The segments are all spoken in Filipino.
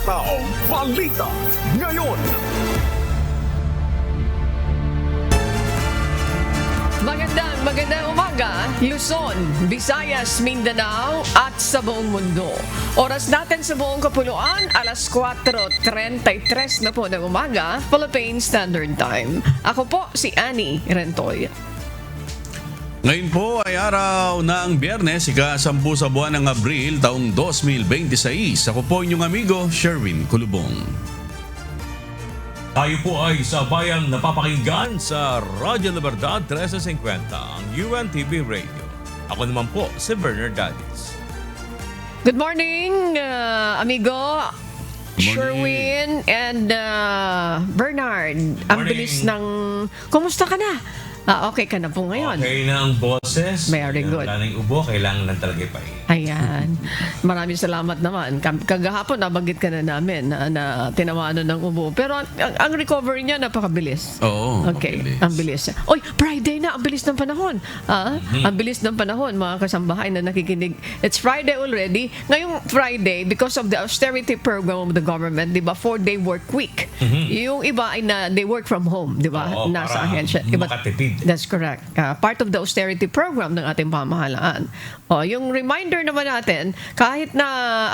Taong Balita Ngayon. Magandang umaga, Luzon, Visayas, Mindanao at sa buong mundo. Oras natin sa buong kapuluan, alas 4:33 na po ng umaga, Philippine Standard Time. Ako po si Annie Rentoy. Ngayon po ay araw ng Biyernes, ika-10 sa buwan ng Abril, taong 2026. Ako po inyong amigo, Sherwin Kulubong. Tayo po ay sabayang napapakinggan sa Radyo Libertad 1350, ang UNTV Radio. Ako naman po si Bernard Dadis. Good morning, amigo. Morning. Sherwin and Bernard. Ang Morning. bilis ng... Kumusta ka na? Okay ka na po ngayon. Okay na ang boses. Very good. Wala nang ubo, kailangan lang talaga ipahinga. Ayan. Maraming salamat naman. Kagahapon nabanggit ka na namin na tinawanan ng ubo. Pero ang recovery niya napakabilis. Oo, Okay, mabilis. ang bilis. Oy, Friday na, ang bilis ng panahon. Ang bilis ng panahon, mga kasambahay na nakikinig. It's Friday already. Ngayong Friday, because of the austerity program of the government, di ba, 4-day work week. Yung iba ay they work from home, di ba? Oo, Nasa para ahensya. makatipid. That's correct. Part of the austerity program ng ating pamahalaan. Yung reminder naman natin, kahit na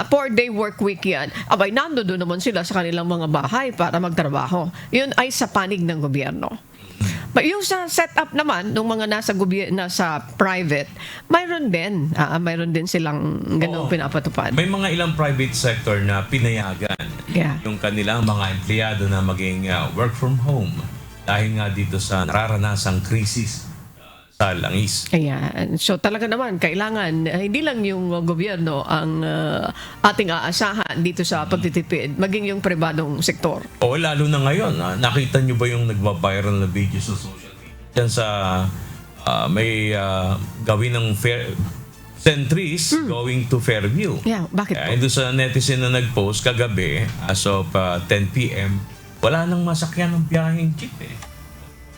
4-day work week yan, abay, nandoon naman sila sa kanilang mga bahay para magtrabaho. Yun ay sa panig ng gobyerno. Yung sa setup naman, ng mga nasa private, mayroon din silang ganong Oo. pinapatupad. May mga ilang private sector na pinayagan Yeah. yung kanilang mga empleyado na maging work from home dahil nga dito sa nararanasang krisis sa langis. Ayan. So talaga naman, kailangan, hindi lang yung gobyerno ang ating aasahan dito sa pagtitipid, maging yung pribadong sektor. O lalo na ngayon, nakita nyo ba yung nagba-viral na video sa social media? Diyan sa may gawin ng sentries going to Fairview. Yeah, bakit po? Doon sa netizen na nag-post kagabi, as of 10 p.m., wala nang masakyan ng biyaheng jeep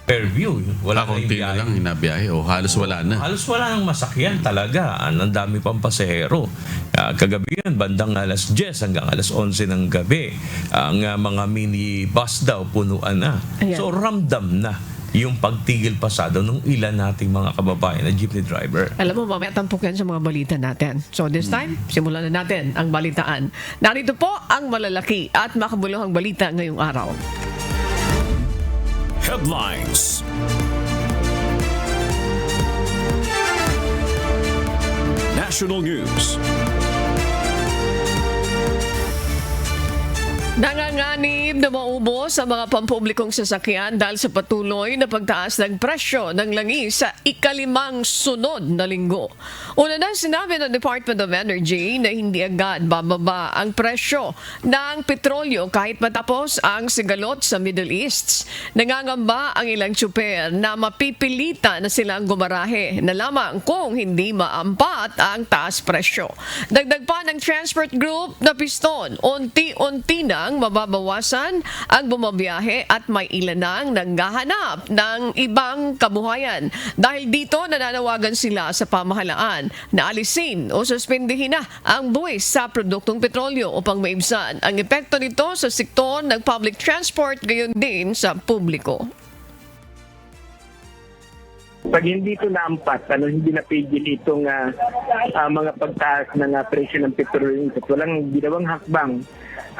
Fairview, wala na yung Kakunti na biyahe. lang hinabiyahe o halos wala na. Halos wala nang masakyan talaga. Ang dami pang pasahero. Kagabi yun, bandang alas 10 hanggang alas 11 ng gabi. Ang mga minibus daw punuan na. Ayan. So ramdam na yung pagtigil pasado ng ilan nating mga kababayan na jeepney driver. Alam mo, mamaya tampok yan sa mga balita natin. So this time, simulan na natin ang balitaan. Narito po ang malalaki at makabuluhang balita ngayong araw. Headlines. National News. Nanganganib na maubos sa mga pampublikong sasakyan dahil sa patuloy na pagtaas ng presyo ng langis sa ikalimang sunod na linggo. Una na sinabi ng Department of Energy na hindi agad bababa ang presyo ng petrolyo kahit matapos ang sigalot sa Middle East. Nangangamba ang ilang tsuper na mapipilitan na silang gumarahe na lamang kung hindi maampat ang taas presyo. Dagdag pa ng Transport Group na piston, unti-unti nang mababawasan ang bumabiyahe at may ilan nang nanghahanap ng ibang kabuhayan. Dahil dito nananawagan sila sa pamahalaan na alisin o suspendihin na ang buwis sa produktong petrolyo upang maibsan ang epekto nito sa sektor ng public transport gayon din sa publiko. Pag hindi ito naampat, hindi napigil itong mga pagtaas ng presyo ng petrolyo, walang ginawang hakbang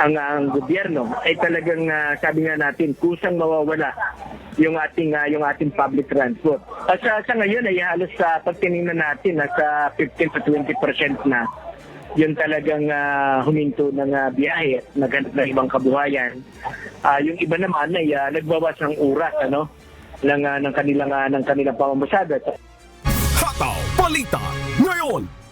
ang gobyerno, ay talagang sabi nga natin, kusang mawawala yung ating public transport. Sa ngayon ay halos sa pagtiningnan natin, nasa 15 to 20% na yun talagang huminto ng biyahe at naghanap ng ibang kabuhayan. Yung iba naman ay nagbawas ng oras ng kanilang pamamasada. Hataw Balita Ngayon.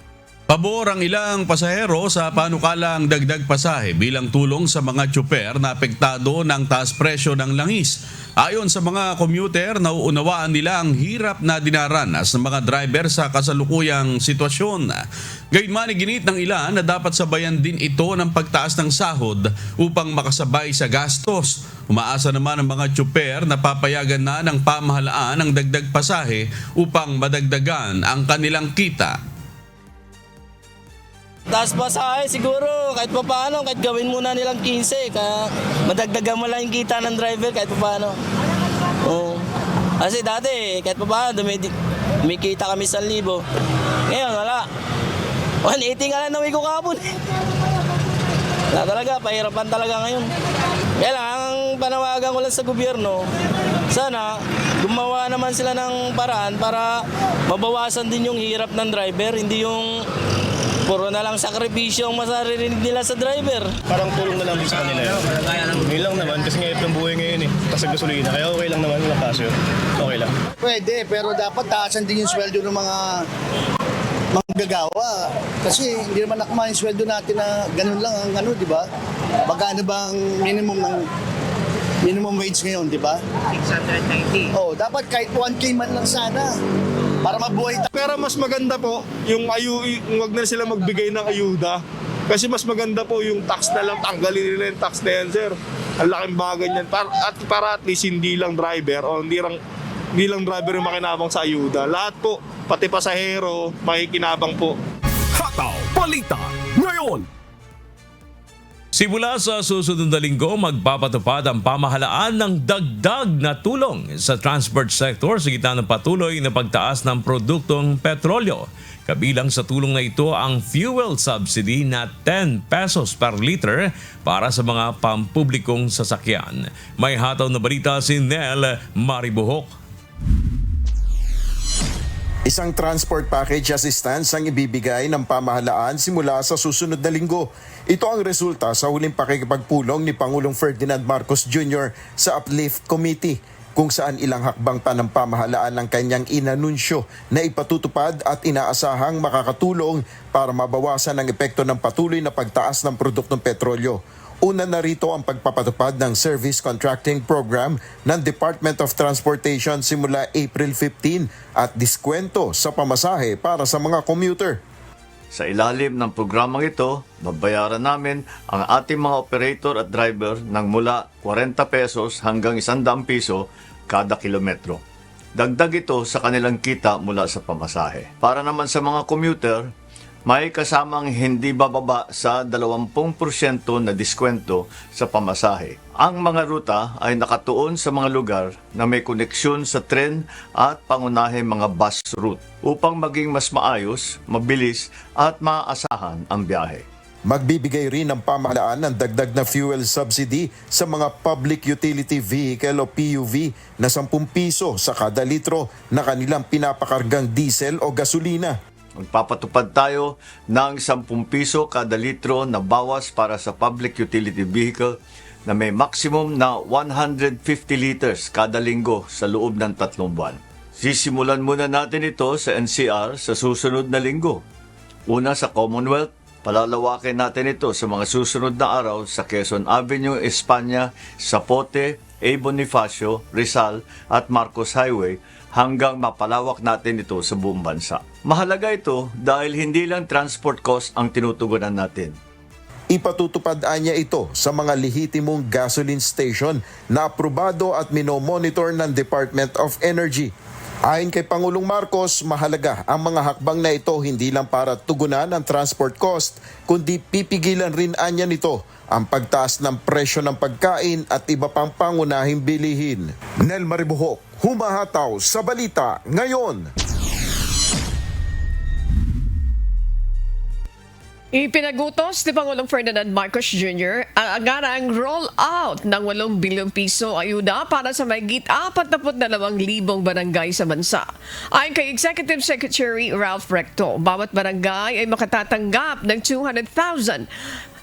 Pabor ang ilang pasahero sa panukalang dagdag pasahe bilang tulong sa mga tsuper na apektado ng taas presyo ng langis. Ayon sa mga commuter, nauunawaan nila ang hirap na dinaranas ng mga driver sa kasalukuyang sitwasyon. Gayunman, ginit ng ilan na dapat sabayan din ito ng pagtaas ng sahod upang makasabay sa gastos. Umaasa naman ang mga tsuper na papayagan na ng pamahalaan ang dagdag pasahe upang madagdagan ang kanilang kita. Taas pasahe siguro, kahit pa paano, kahit gawin muna nilang 15, kaya madagdagan mo lang yung kita ng driver kahit pa paano. Oo. Kasi dati, kahit pa paano, dumikita kami 1,000. Ngayon, wala. 180 nga lang nawi ko kapon. Wala talaga, pahirapan talaga ngayon. Kaya lang, ang panawagan ko lang sa gobyerno, sana gumawa naman sila ng paraan para mabawasan din yung hirap ng driver, hindi yung puro na lang sakripisyo ang masaririnig nila sa driver. Parang tulong na lang din sa kanila yun. Ngayon lang naman, kasi ngayon ang buhay ngayon eh. Kasi gasolina, kaya okay lang naman, walang kaso yun. Okay lang. Pwede, pero dapat taasan din yung sweldo ng mga manggagawa. Kasi hindi naman nakama yung sweldo natin na ganun lang ang ano, di ba? Magkano ba ang minimum wage ngayon, di ba? 690. Oh, dapat kahit 1K man lang sana para mabuhay tayo. Pero mas maganda po, yung wag na sila magbigay ng ayuda. Kasi mas maganda po yung tax na lang, tanggalin nila yung tax na yan, sir. Ang laking bagay niyan. Para at least hindi lang driver o hindi lang driver yung makinabang sa ayuda. Lahat po, pati pasahero, makikinabang po. Hataw Balita ngayon. Simula sa susunod na linggo, magpapatupad ang pamahalaan ng dagdag na tulong sa transport sector sa gitna ng patuloy na pagtaas ng produktong petrolyo. Kabilang sa tulong na ito ang fuel subsidy na 10 pesos per liter para sa mga pampublikong sasakyan. May hataw na balita si Nel Maribuhok. Isang transport package assistance ang ibibigay ng pamahalaan simula sa susunod na linggo. Ito ang resulta sa huling pakikipagpulong ni Pangulong Ferdinand Marcos Jr. sa Uplift Committee, kung saan ilang hakbang pa ng pamahalaan ng kanyang inanunsyo na ipatutupad at inaasahang makakatulong para mabawasan ang epekto ng patuloy na pagtaas ng produktong petrolyo. Una na rito ang pagpapatupad ng Service Contracting Program ng Department of Transportation simula April 15 at diskwento sa pamasahe para sa mga commuter. Sa ilalim ng programang ito, babayaran namin ang ating mga operator at driver ng mula 40 pesos hanggang 100 piso kada kilometro. Dagdag ito sa kanilang kita mula sa pamasahe. Para naman sa mga commuter, may kasamang hindi bababa sa 20% na diskwento sa pamasahe. Ang mga ruta ay nakatuon sa mga lugar na may koneksyon sa tren at pangunahing mga bus route upang maging mas maayos, mabilis at maaasahan ang biyahe. Magbibigay rin ng pamahalaan ng dagdag na fuel subsidy sa mga public utility vehicle o PUV na 10 piso sa kada litro na kanilang pinapakargang diesel o gasolina. Magpapatupad tayo ng 10 piso kada litro na bawas para sa public utility vehicle na may maximum na 150 liters kada linggo sa loob ng 3 buwan. Sisimulan muna natin ito sa NCR sa susunod na linggo. Una sa Commonwealth, palalawakin natin ito sa mga susunod na araw sa Quezon Avenue, Espanya, Zapote, A. Bonifacio, Rizal at Marcos Highway hanggang mapalawak natin ito sa buong bansa. Mahalaga ito dahil hindi lang transport cost ang tinutugunan natin. Ipatutupad niya ito sa mga lehitimong gasoline station na aprobado at minomonitor ng Department of Energy. Ayon kay Pangulong Marcos, mahalaga ang mga hakbang na ito hindi lang para tugunan ang transport cost, kundi pipigilan rin anya nito ang pagtaas ng presyo ng pagkain at iba pang pangunahing bilihin. Nel Maribuhok, humahataw sa balita ngayon. Ipinagutos ni Pangulong Ferdinand Marcos Jr. ang agarang roll-out ng 8 bilyong piso ayuda para sa mahigit 42,000 barangay sa bansa. Ayon kay Executive Secretary Ralph Recto, bawat barangay ay makatatanggap ng 200,000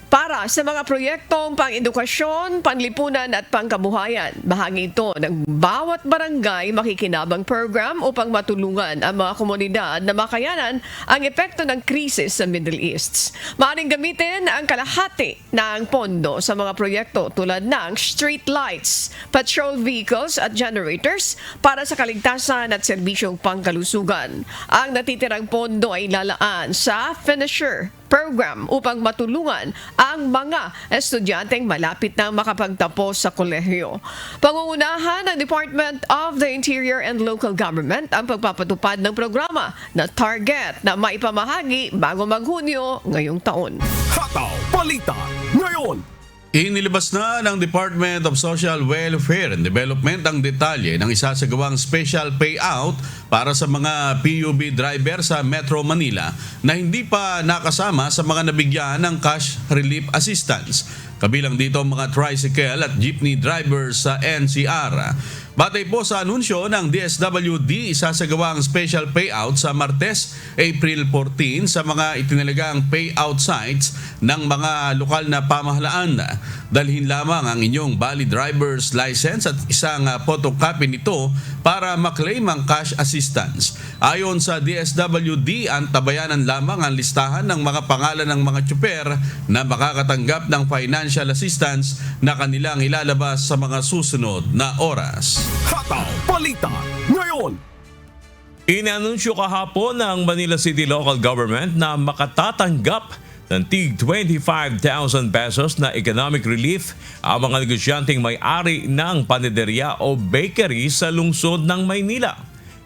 para sa mga proyektong pang-edukasyon, panlipunan at pangkabuhayan. Bahagi ito ng bawat barangay makikinabang program upang matulungan ang mga komunidad na makayanan ang epekto ng krisis sa Middle East. Maaaring gamitin ang kalahati ng pondo sa mga proyekto tulad ng street lights, patrol vehicles at generators para sa kaligtasan at serbisyong pangkalusugan. Ang natitirang pondo ay lalaan sa finisher program upang matulungan ang mga estudyanteng malapit na makapagtapos sa kolehiyo. Pangungunahan ng Department of the Interior and Local Government ang pagpapatupad ng programa na target na maipamahagi bago mag-Hunyo ngayong taon. Hataw Balita Ngayon. Inilabas na ng Department of Social Welfare and Development ang detalye ng isasagawang special payout para sa mga PUB driver sa Metro Manila na hindi pa nakasama sa mga nabigyan ng cash relief assistance. Kabilang dito ang mga tricycle at jeepney drivers sa NCR. Batay po sa anunsyo ng DSWD, isasagawa ang special payout sa Martes, April 14 sa mga itinalagang payout sites ng mga lokal na pamahalaan. Dalhin lamang ang inyong valid driver's license at isang photocopy nito para maklaim ang cash assistance. Ayon sa DSWD, antabayanan lamang ang listahan ng mga pangalan ng mga tsuper na makakatanggap ng financial assistance na kanilang ilalabas sa mga susunod na oras. Hataw Balita Ngayon. Inanunsyo kahapon ng Manila City Local Government na makatatanggap ng tig 25,000 pesos na economic relief ang mga negosyanteng may-ari ng panaderya o bakery sa lungsod ng Maynila.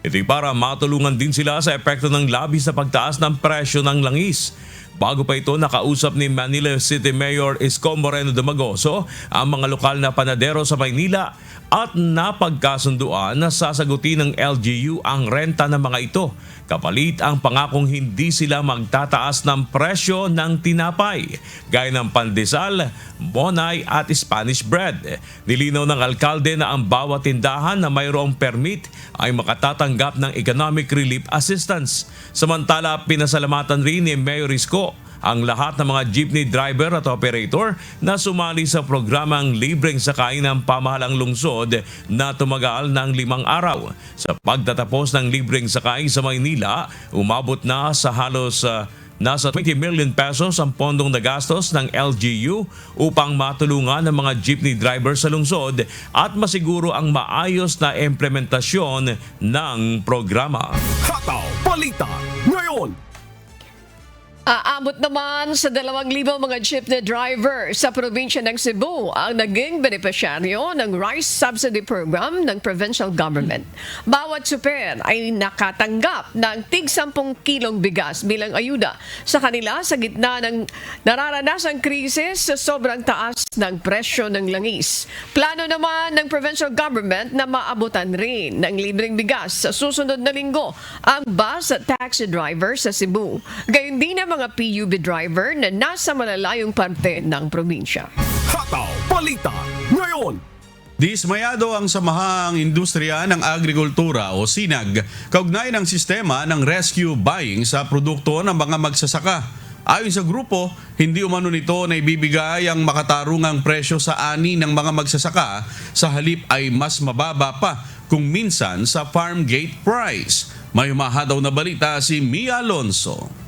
Ito'y para matulungan din sila sa epekto ng labis na pagtaas ng presyo ng langis. Bago pa ito, nakausap ni Manila City Mayor Isko Moreno Dumagoso ang mga lokal na panadero sa Maynila at napagkasunduan na sasagutin ng LGU ang renta ng mga ito. Kapalit ang pangakong hindi sila magtataas ng presyo ng tinapay, gaya ng pandesal, bonay at Spanish bread. Nilinaw ng alkalde na ang bawat tindahan na mayroong permit ay makatatanggap ng economic relief assistance. Samantala, pinasalamatan rin ni Mayor Isko ang lahat ng mga jeepney driver at operator na sumali sa programang libreng sakay ng pamahalang lungsod na tumagal ng 5 araw. Sa pagtatapos ng libreng sakay sa Maynila, umabot na sa halos nasa 20 million pesos ang pondong nagastos ng LGU upang matulungan ang mga jeepney driver sa lungsod at masiguro ang maayos na implementasyon ng programa. Hataw Balita Ngayon. Aabot naman sa 2,000 mga jeepney driver sa probinsya ng Cebu ang naging benepisyaryo ng Rice Subsidy Program ng provincial government. Bawat super ay nakatanggap ng tig 10 kilong bigas bilang ayuda sa kanila sa gitna ng nararanasang krisis sa sobrang taas ng presyo ng langis. Plano naman ng provincial government na maabutan rin ng libreng bigas sa susunod na linggo ang bus at taxi driver sa Cebu. Gayon din ang mga PUB driver na nasa malalayong parte ng probinsya. Hataw Balita Ngayon. Dismayado ang Samahang Industriya ng Agrikultura o SINAG kaugnay ng sistema ng rescue buying sa produkto ng mga magsasaka. Ayon sa grupo, hindi umano nito na ibibigay ang makatarungang presyo sa ani ng mga magsasaka, sa halip ay mas mababa pa kung minsan sa farm gate price. May umahadaw na balita si Mia Alonso.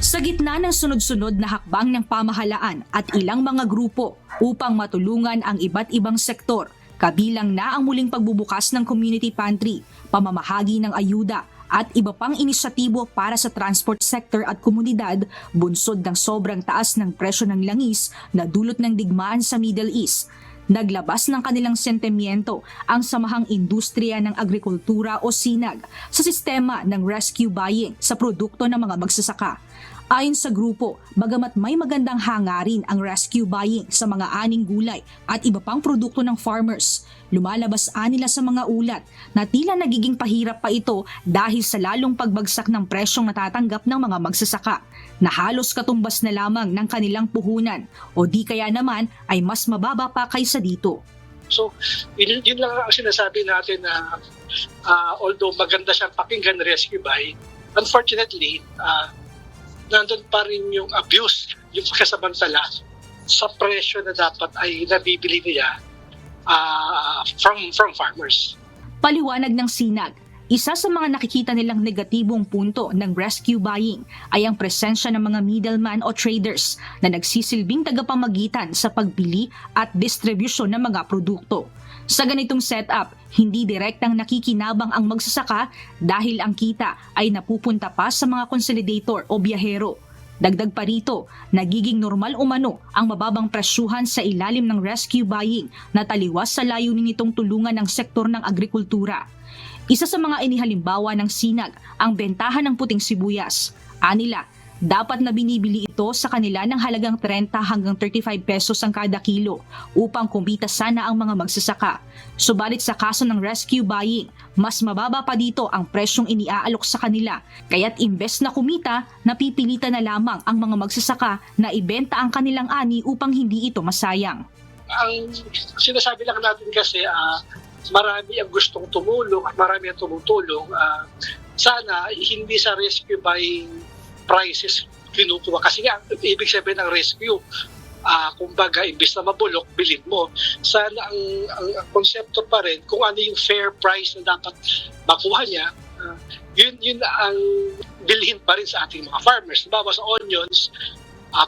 Sa gitna ng sunod-sunod na hakbang ng pamahalaan at ilang mga grupo upang matulungan ang iba't ibang sektor, kabilang na ang muling pagbubukas ng community pantry, pamamahagi ng ayuda at iba pang inisyatibo para sa transport sector at komunidad, bunsod ng sobrang taas ng presyo ng langis na dulot ng digmaan sa Middle East. Naglabas ng kanilang sentimiento ang Samahang Industriya ng Agrikultura o SINAG sa sistema ng rescue buying sa produkto ng mga magsasaka. Ayon sa grupo, bagamat may magandang hangarin ang rescue buying sa mga aning gulay at iba pang produkto ng farmers, lumalabas anila sa mga ulat na tila nagiging pahirap pa ito dahil sa lalong pagbagsak ng presyong natatanggap ng mga magsasaka na halos katumbas na lamang ng kanilang puhunan o di kaya naman ay mas mababa pa kaysa dito. So, yun lang ang sinasabi natin na although maganda siyang pakinggan rescue buy, unfortunately, nandun pa rin yung abuse, yung pagkasamantala sa presyo na dapat ay nabibili nila from farmers. Paliwanag ng SINAG, isa sa mga nakikita nilang negatibong punto ng rescue buying ay ang presensya ng mga middleman o traders na nagsisilbing tagapamagitan sa pagbili at distribusyon ng mga produkto. Sa ganitong setup, hindi direktang nakikinabang ang magsasaka dahil ang kita ay napupunta pa sa mga consolidator o biyahero. Dagdag pa rito, nagiging normal umano ang mababang presyuhan sa ilalim ng rescue buying na taliwas sa layunin nitong tulungan ng sektor ng agrikultura. Isa sa mga inihalimbawa ng Sinag ang bentahan ng puting sibuyas. Anila, dapat na binibili ito sa kanila ng halagang 30 hanggang 35 pesos ang kada kilo upang kumita sana ang mga magsasaka. Subalit sa kaso ng rescue buying, mas mababa pa dito ang presyong iniaalok sa kanila. Kaya't imbes na kumita, napipilitan na lamang ang mga magsasaka na ibenta ang kanilang ani upang hindi ito masayang. Ang sinasabi lang natin kasi marami ang gustong tumulong at marami ang tumutulong. Sana hindi sa rescue buying prices kinukuha. Kasi nga, ibig sabihin ng rescue, kumbaga, imbis na mabulok, bilhin mo. Sana ang konsepto pa rin, kung ano yung fair price na dapat makuha niya, yun ang bilhin pa rin sa ating mga farmers. Bawa sa onions,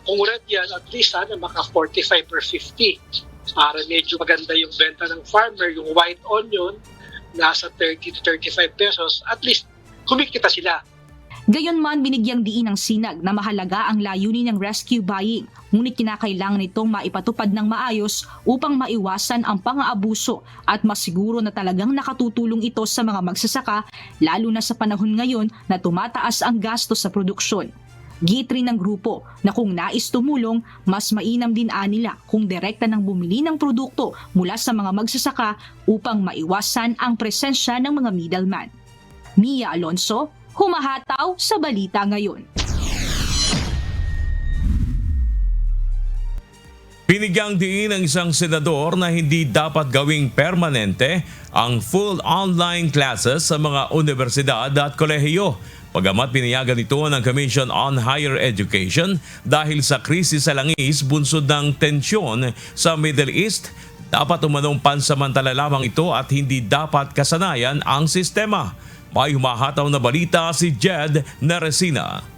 kung red yan, at least sana maka 45 or 50. Para medyo maganda yung benta ng farmer, yung white onion, nasa 30 to 35 pesos, at least kumikita sila. Gayunman, binigyang diin ng Sinag na mahalaga ang layunin ng rescue buying, ngunit kinakailangan nitong maipatupad ng maayos upang maiwasan ang pang-aabuso at masiguro na talagang nakatutulong ito sa mga magsasaka, lalo na sa panahon ngayon na tumataas ang gasto sa produksyon. Git rin ng grupo na kung nais tumulong, mas mainam din anila kung direkta nang bumili ng produkto mula sa mga magsasaka upang maiwasan ang presensya ng mga middleman. Mia Alonso, Humahataw sa Balita Ngayon. Binigyang diin ng isang senador na hindi dapat gawing permanente ang full online classes sa mga universidad at kolehiyo. Pagamat pinayagan ito ng Commission on Higher Education dahil sa krisis sa langis bunsod ng tensyon sa Middle East, dapat umanong pansamantala lamang ito at hindi dapat kasanayan ang sistema. May humahataw na balita si Jed Neresina.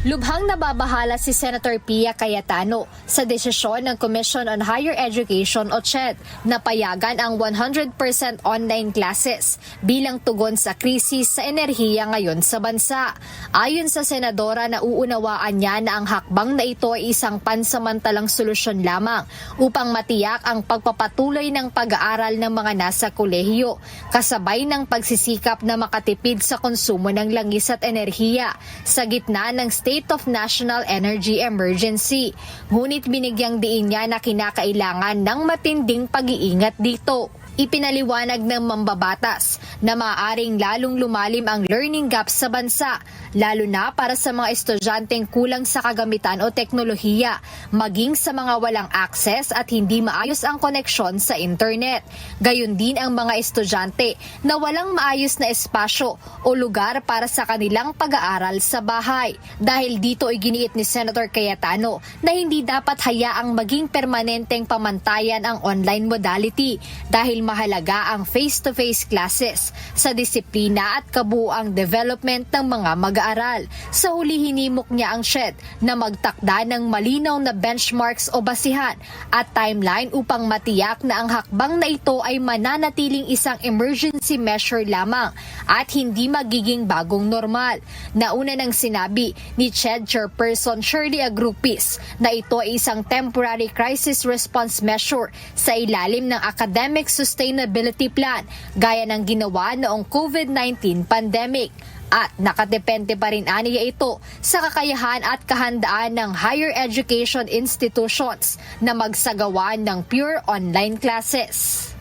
Lubhang nababahala si Senator Pia Cayetano sa desisyon ng Commission on Higher Education o CHED na payagan ang 100% online classes bilang tugon sa krisis sa enerhiya ngayon sa bansa. Ayon sa senadora, nauunawaan niya na ang hakbang na ito ay isang pansamantalang solusyon lamang upang matiyak ang pagpapatuloy ng pag-aaral ng mga nasa kolehiyo, kasabay ng pagsisikap na makatipid sa konsumo ng langis at enerhiya sa gitna ng State of National Energy Emergency. Ngunit binigyang diin niya na kinakailangan ng matinding pag-iingat dito. Ipinaliwanag ng mambabatas na maaaring lalong lumalim ang learning gap sa bansa, lalo na para sa mga estudyanteng kulang sa kagamitan o teknolohiya, maging sa mga walang access at hindi maayos ang koneksyon sa internet. Gayon din ang mga estudyante na walang maayos na espasyo o lugar para sa kanilang pag-aaral sa bahay. Dahil dito ay giniit ni Senator Cayetano na hindi dapat hayaang maging permanenteng pamantayan ang online modality dahil mahalaga ang face-to-face classes sa disiplina at kabuuang development ng mga mag-aaral. Sa huli, hinimok niya ang CHED na magtakda ng malinaw na benchmarks o basihan at timeline upang matiyak na ang hakbang na ito ay mananatiling isang emergency measure lamang at hindi magiging bagong normal. Nauna nang sinabi ni CHED Chairperson Shirley Agrupis na ito ay isang temporary crisis response measure sa ilalim ng academic sustainability plan gaya ng ginawa noong COVID-19 pandemic. At nakadepende pa rin aniya ito sa kakayahan at kahandaan ng higher education institutions na magsagawa ng pure online classes.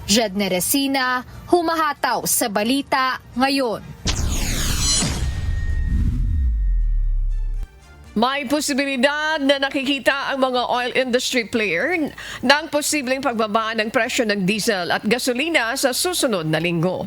Jed Neresina, Humahataw sa Balita Ngayon. May posibilidad na nakikita ang mga oil industry player ng posibleng pagbaba ng presyo ng diesel at gasolina sa susunod na linggo.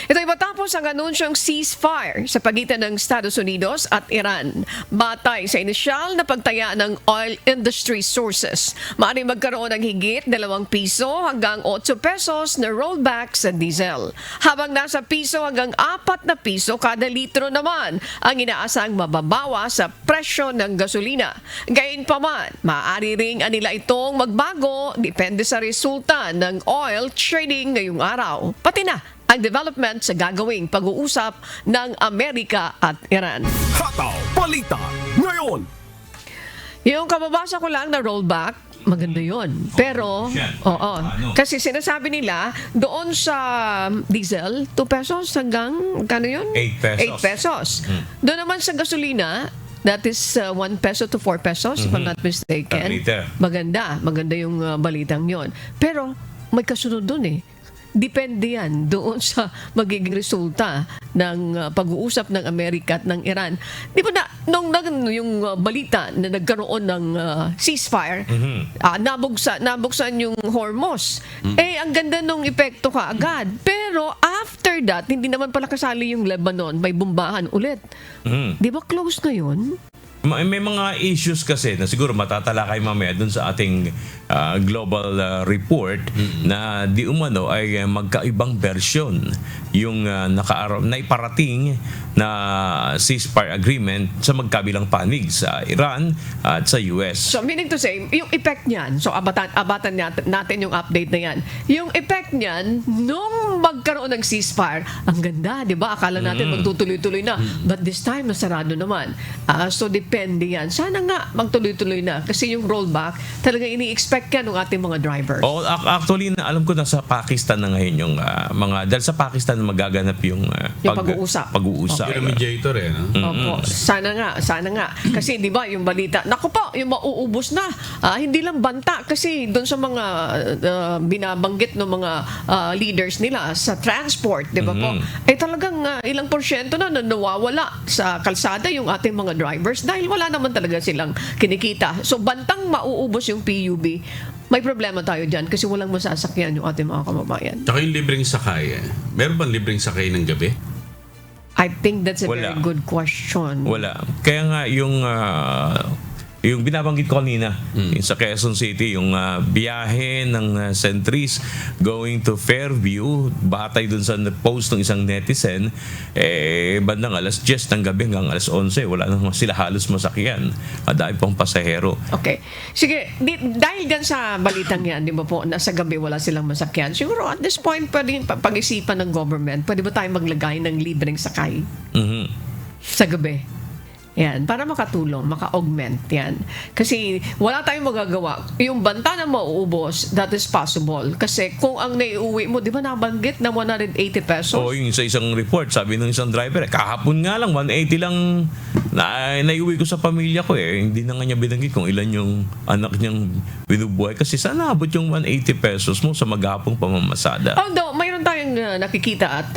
Ito ay matapos ang anunsyong ceasefire sa pagitan ng Estados Unidos at Iran. Batay sa inisyal na pagtaya ng oil industry sources, maaaring magkaroon ng higit 2 piso hanggang 8 pesos na rollback sa diesel. Habang nasa piso hanggang 4 na piso kada litro naman ang inaasang mababawa sa presyo ng gasolina. Gayunpaman, maaari ring anila itong magbago depende sa resulta ng oil trading ngayong araw. Pati na ang development sa gagawing pag-uusap ng Amerika at Iran. Hataw Balita ngayon. Yung kababasa ko lang na rollback, maganda yun. Pero, kasi sinasabi nila, doon sa diesel, 2 pesos hanggang, kano yun? 8 pesos. 8 pesos. Doon naman sa gasolina, that is 1 peso to 4 pesos, if I'm not mistaken. Per liter. Maganda yung balitang yon. Pero, may kasunod doon eh. Depende yan doon sa magiging resulta ng pag-uusap ng Amerika at ng Iran. Di ba na, nung yung balita na nagkaroon ng ceasefire, nabuksan yung Hormuz. Ang ganda nung epekto kaagad. Pero after that, hindi naman pala kasali yung Lebanon, may bumbahan ulit. Di ba close ngayon? May mga issues kasi na siguro matatalakay mamaya dun sa ating global report na di umano ay magkaibang version yung naiparating na ceasefire agreement sa magkabilang panig sa Iran at sa US. So meaning to say, yung effect niyan, so abatan natin yung update na yan. Yung effect niyan, nung magkaroon ng ceasefire, ang ganda, di ba? Akala natin magtutuloy-tuloy na. But this time, nasarado naman. So depende yan. Sana nga magtuloy-tuloy na. Kasi yung rollback, talagang ini-expect yan ng ating mga drivers. Actually, alam ko na sa Pakistan na ngayon yung dahil sa Pakistan magaganap yung pag-uusap. Yung mediator Opo. Sana nga. Kasi di ba yung balita, naku po, yung mauubos na. Hindi lang banta kasi doon sa mga binabanggit ng mga leaders nila sa transport, di ba po? Talagang ilang porsyento na nawawala sa kalsada yung ating mga drivers dahil wala naman talaga silang kinikita. So bantang mauubos yung PUB. May problema tayo dyan kasi walang masasakyan yung ating mga kababayan. Tsaka yung libreng sakay. Meron bang libreng sakay ng gabi? I think that's a very good question. Wala. Kaya nga yung binabanggit ko kanina yung sa Quezon City, yung biyahe ng Centris going to Fairview, batay dun sa post ng isang netizen, bandang alas 10 ng gabi hanggang alas 11, wala nang sila halos masakyan. Dahil pang pasahero. Okay. Sige, dahil dyan sa balitang yan, di ba po, nasa gabi wala silang masakyan, siguro at this point pwede pag-isipan ng government, pwede ba tayo maglagay ng libreng sakay sa gabi? Yan, para makatulong, maka-augment yan. Kasi wala tayong magagawa. Yung banta na mauubos, that is possible. Kasi kung ang naiuwi mo, di ba nabanggit na 180 pesos? Yung sa isang report, sabi ng isang driver, kahapon nga lang, 180 lang naiuwi ko sa pamilya ko Hindi na nga niya binanggit kung ilan yung anak niyang binubuhay. Kasi sana abot yung 180 pesos mo sa maghapong pamamasada. Although, mayroon tayong nakikita at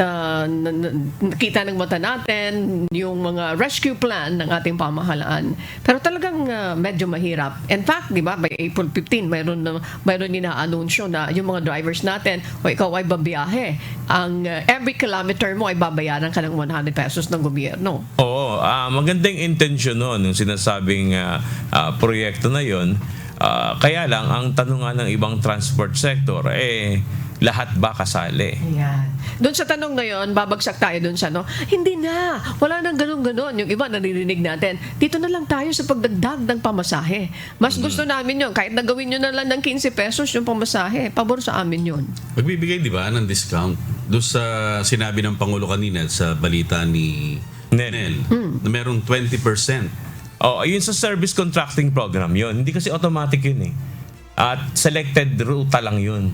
nakita ng mata natin yung mga rescue plan ng ating pamahalaan. Pero talagang medyo mahirap. In fact, di ba, by April 15, mayroon ina-anunsyo na yung mga drivers natin, o ikaw ay babiyahe. Ang every kilometer mo ay babayaran ka ng 100 pesos ng gobyerno. Oo, magandang intention nun, yung sinasabing proyekto na yon. Kaya lang, ang tanungan ng ibang transport sector, lahat ba kasali? Ayan. Doon sa tanong na yon, babagsak tayo doon sa hindi na, wala nang ganun-ganon. Yung iba naririnig natin, dito na lang tayo sa pagdagdag ng pamasahe. Mas gusto namin yon, kahit nagawin nyo na lang ng 15 pesos yung pamasahe, pabor sa amin yon. Magbibigay, di ba, ng discount doon sa sinabi ng Pangulo kanina sa balita ni Nel na merong 20%. Yun sa service contracting program yun. Hindi kasi automatic yun At selected ruta lang yun.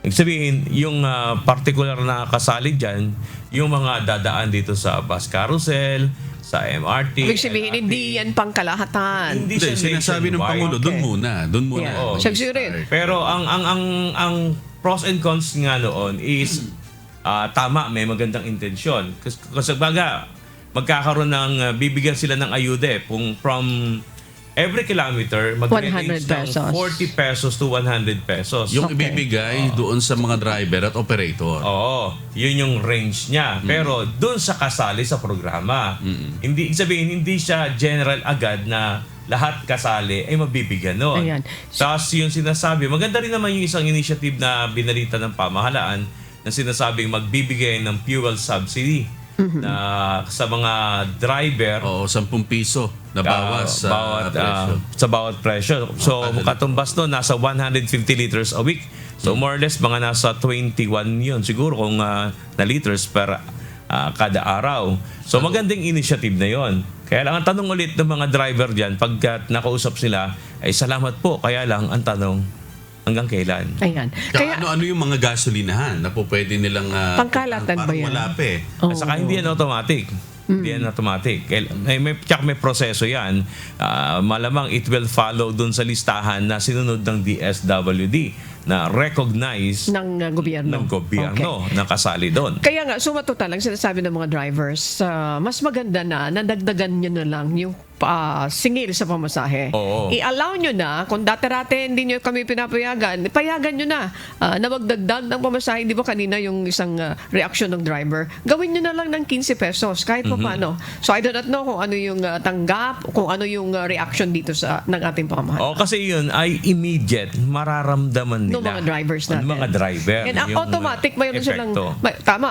Ibig sabihin, yung particular na kasali dyan, yung mga dadaan dito sa bus carousel, sa MRT, Ibig sabihin, LRT. hindi yan pangkalahatan. Hindi, sinasabi ng Pangulo, doon muna. Yeah. Siyempre. Pero ang pros and cons nga noon is tama, may magandang intensyon. Kasi baga, magkakaroon ng bibigyan sila ng ayuda from every kilometer 100 mag-range pesos. ng 40 pesos to 100 pesos. Yung ibibigay doon sa mga driver at operator. Oo, yun yung range niya. Pero doon sa kasali sa programa. Hindi sabihin, hindi siya general agad na lahat kasali ay mabibigyan noon. Ayan. Tapos yung sinasabi, maganda rin naman yung isang initiative na binalita ng pamahalaan na sinasabing magbibigay ng fuel subsidy na sa mga driver. Oo, 10 piso na bawas sa presyo. Sa bawat presyo. So, katumbas no, nasa 150 liters a week. So, more or less, mga nasa 21 yun. Siguro kung na liters per kada araw. So, magandang initiative na yon. Kaya lang, ang tanong ulit ng mga driver dyan, pagkat nakausap sila, ay salamat po. Kaya lang, ang tanong, hanggang kailan? Ayan. Kaya ano yung mga gasolinahan na po pwede nilang Pangkalatan ba yan? Parang malapi. At saka hindi yan automatic. Hindi yan automatic. May proseso yan. Malamang it will follow dun sa listahan na sinunod ng DSWD na recognize ng gobyerno. Na kasali doon. Kaya nga, sumatotal lang sinasabi ng mga drivers, mas maganda na nadagdagan nyo na lang yung singil sa pamasahe. Oo. I-allow nyo na, kung dati-rate hindi nyo kami pinapayagan, payagan nyo na na magdagdag ng pamasahe. Di ba kanina yung isang reaction ng driver? Gawin nyo na lang ng 15 pesos, kahit pa paano. So I do not know kung ano yung tanggap, kung ano yung reaction dito ng ating pamahalaan. Kasi yun ay immediate, mararamdaman nila. No, mga drivers natin. Mga driver. And automatic, mayroon silang,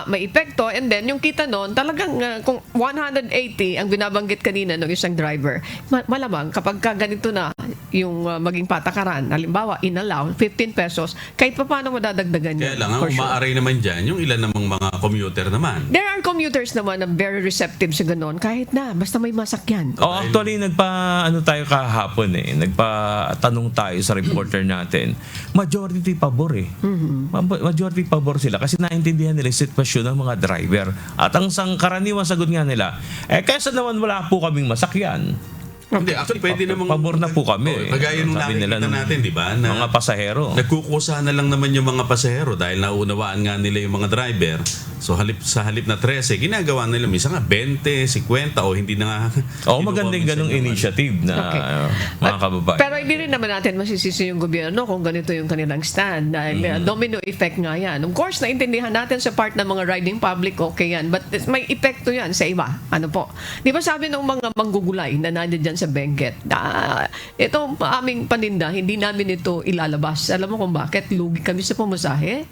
may epekto. And then, yung kita noon, talagang kung 180 ang binabanggit kanina ng isang driver, malamang kapag ganito na yung maging patakaran, halimbawa, inallow, 15 pesos, kahit pa paano madadagdagan Kaya yan. lang, ang umaaray naman dyan, yung ilan namang mga commuter naman. There are commuters naman na very receptive sa ganun, kahit na, basta may masakyan. Actually, tayo kahapon nagpa-tanong tayo sa reporter natin. Majority pabor Majority pabor sila kasi naintindihan nila yung sitwasyon ng mga driver. At ang karaniwang sagot nga nila, kaysa naman wala po kaming masakyan. Hindi, actually pwede namang pabor na po kami. Kagaya nung nakikita natin, di ba? Na mga pasahero. Nagkukusa na lang naman yung mga pasahero dahil naunawaan nga nila yung mga driver. So sa halip na 13, ginagawa nila minsan nga 20, 50 o hindi na nga. Magandang ganung initiative na mga kababayan. Pero hindi rin naman natin masisisi yung gobyerno kung ganito yung kanilang stand. Dahil domino effect nga yan. Of course, naintindihan natin sa part ng mga riding public, okay yan. But may epekto yan sa iba. Ano po? Di ba sabi ng mga manggugulay na nandiyan sa Benguet, itong aming paninda, hindi namin ito ilalabas. Alam mo kung bakit? Lugi kami sa pamasahe.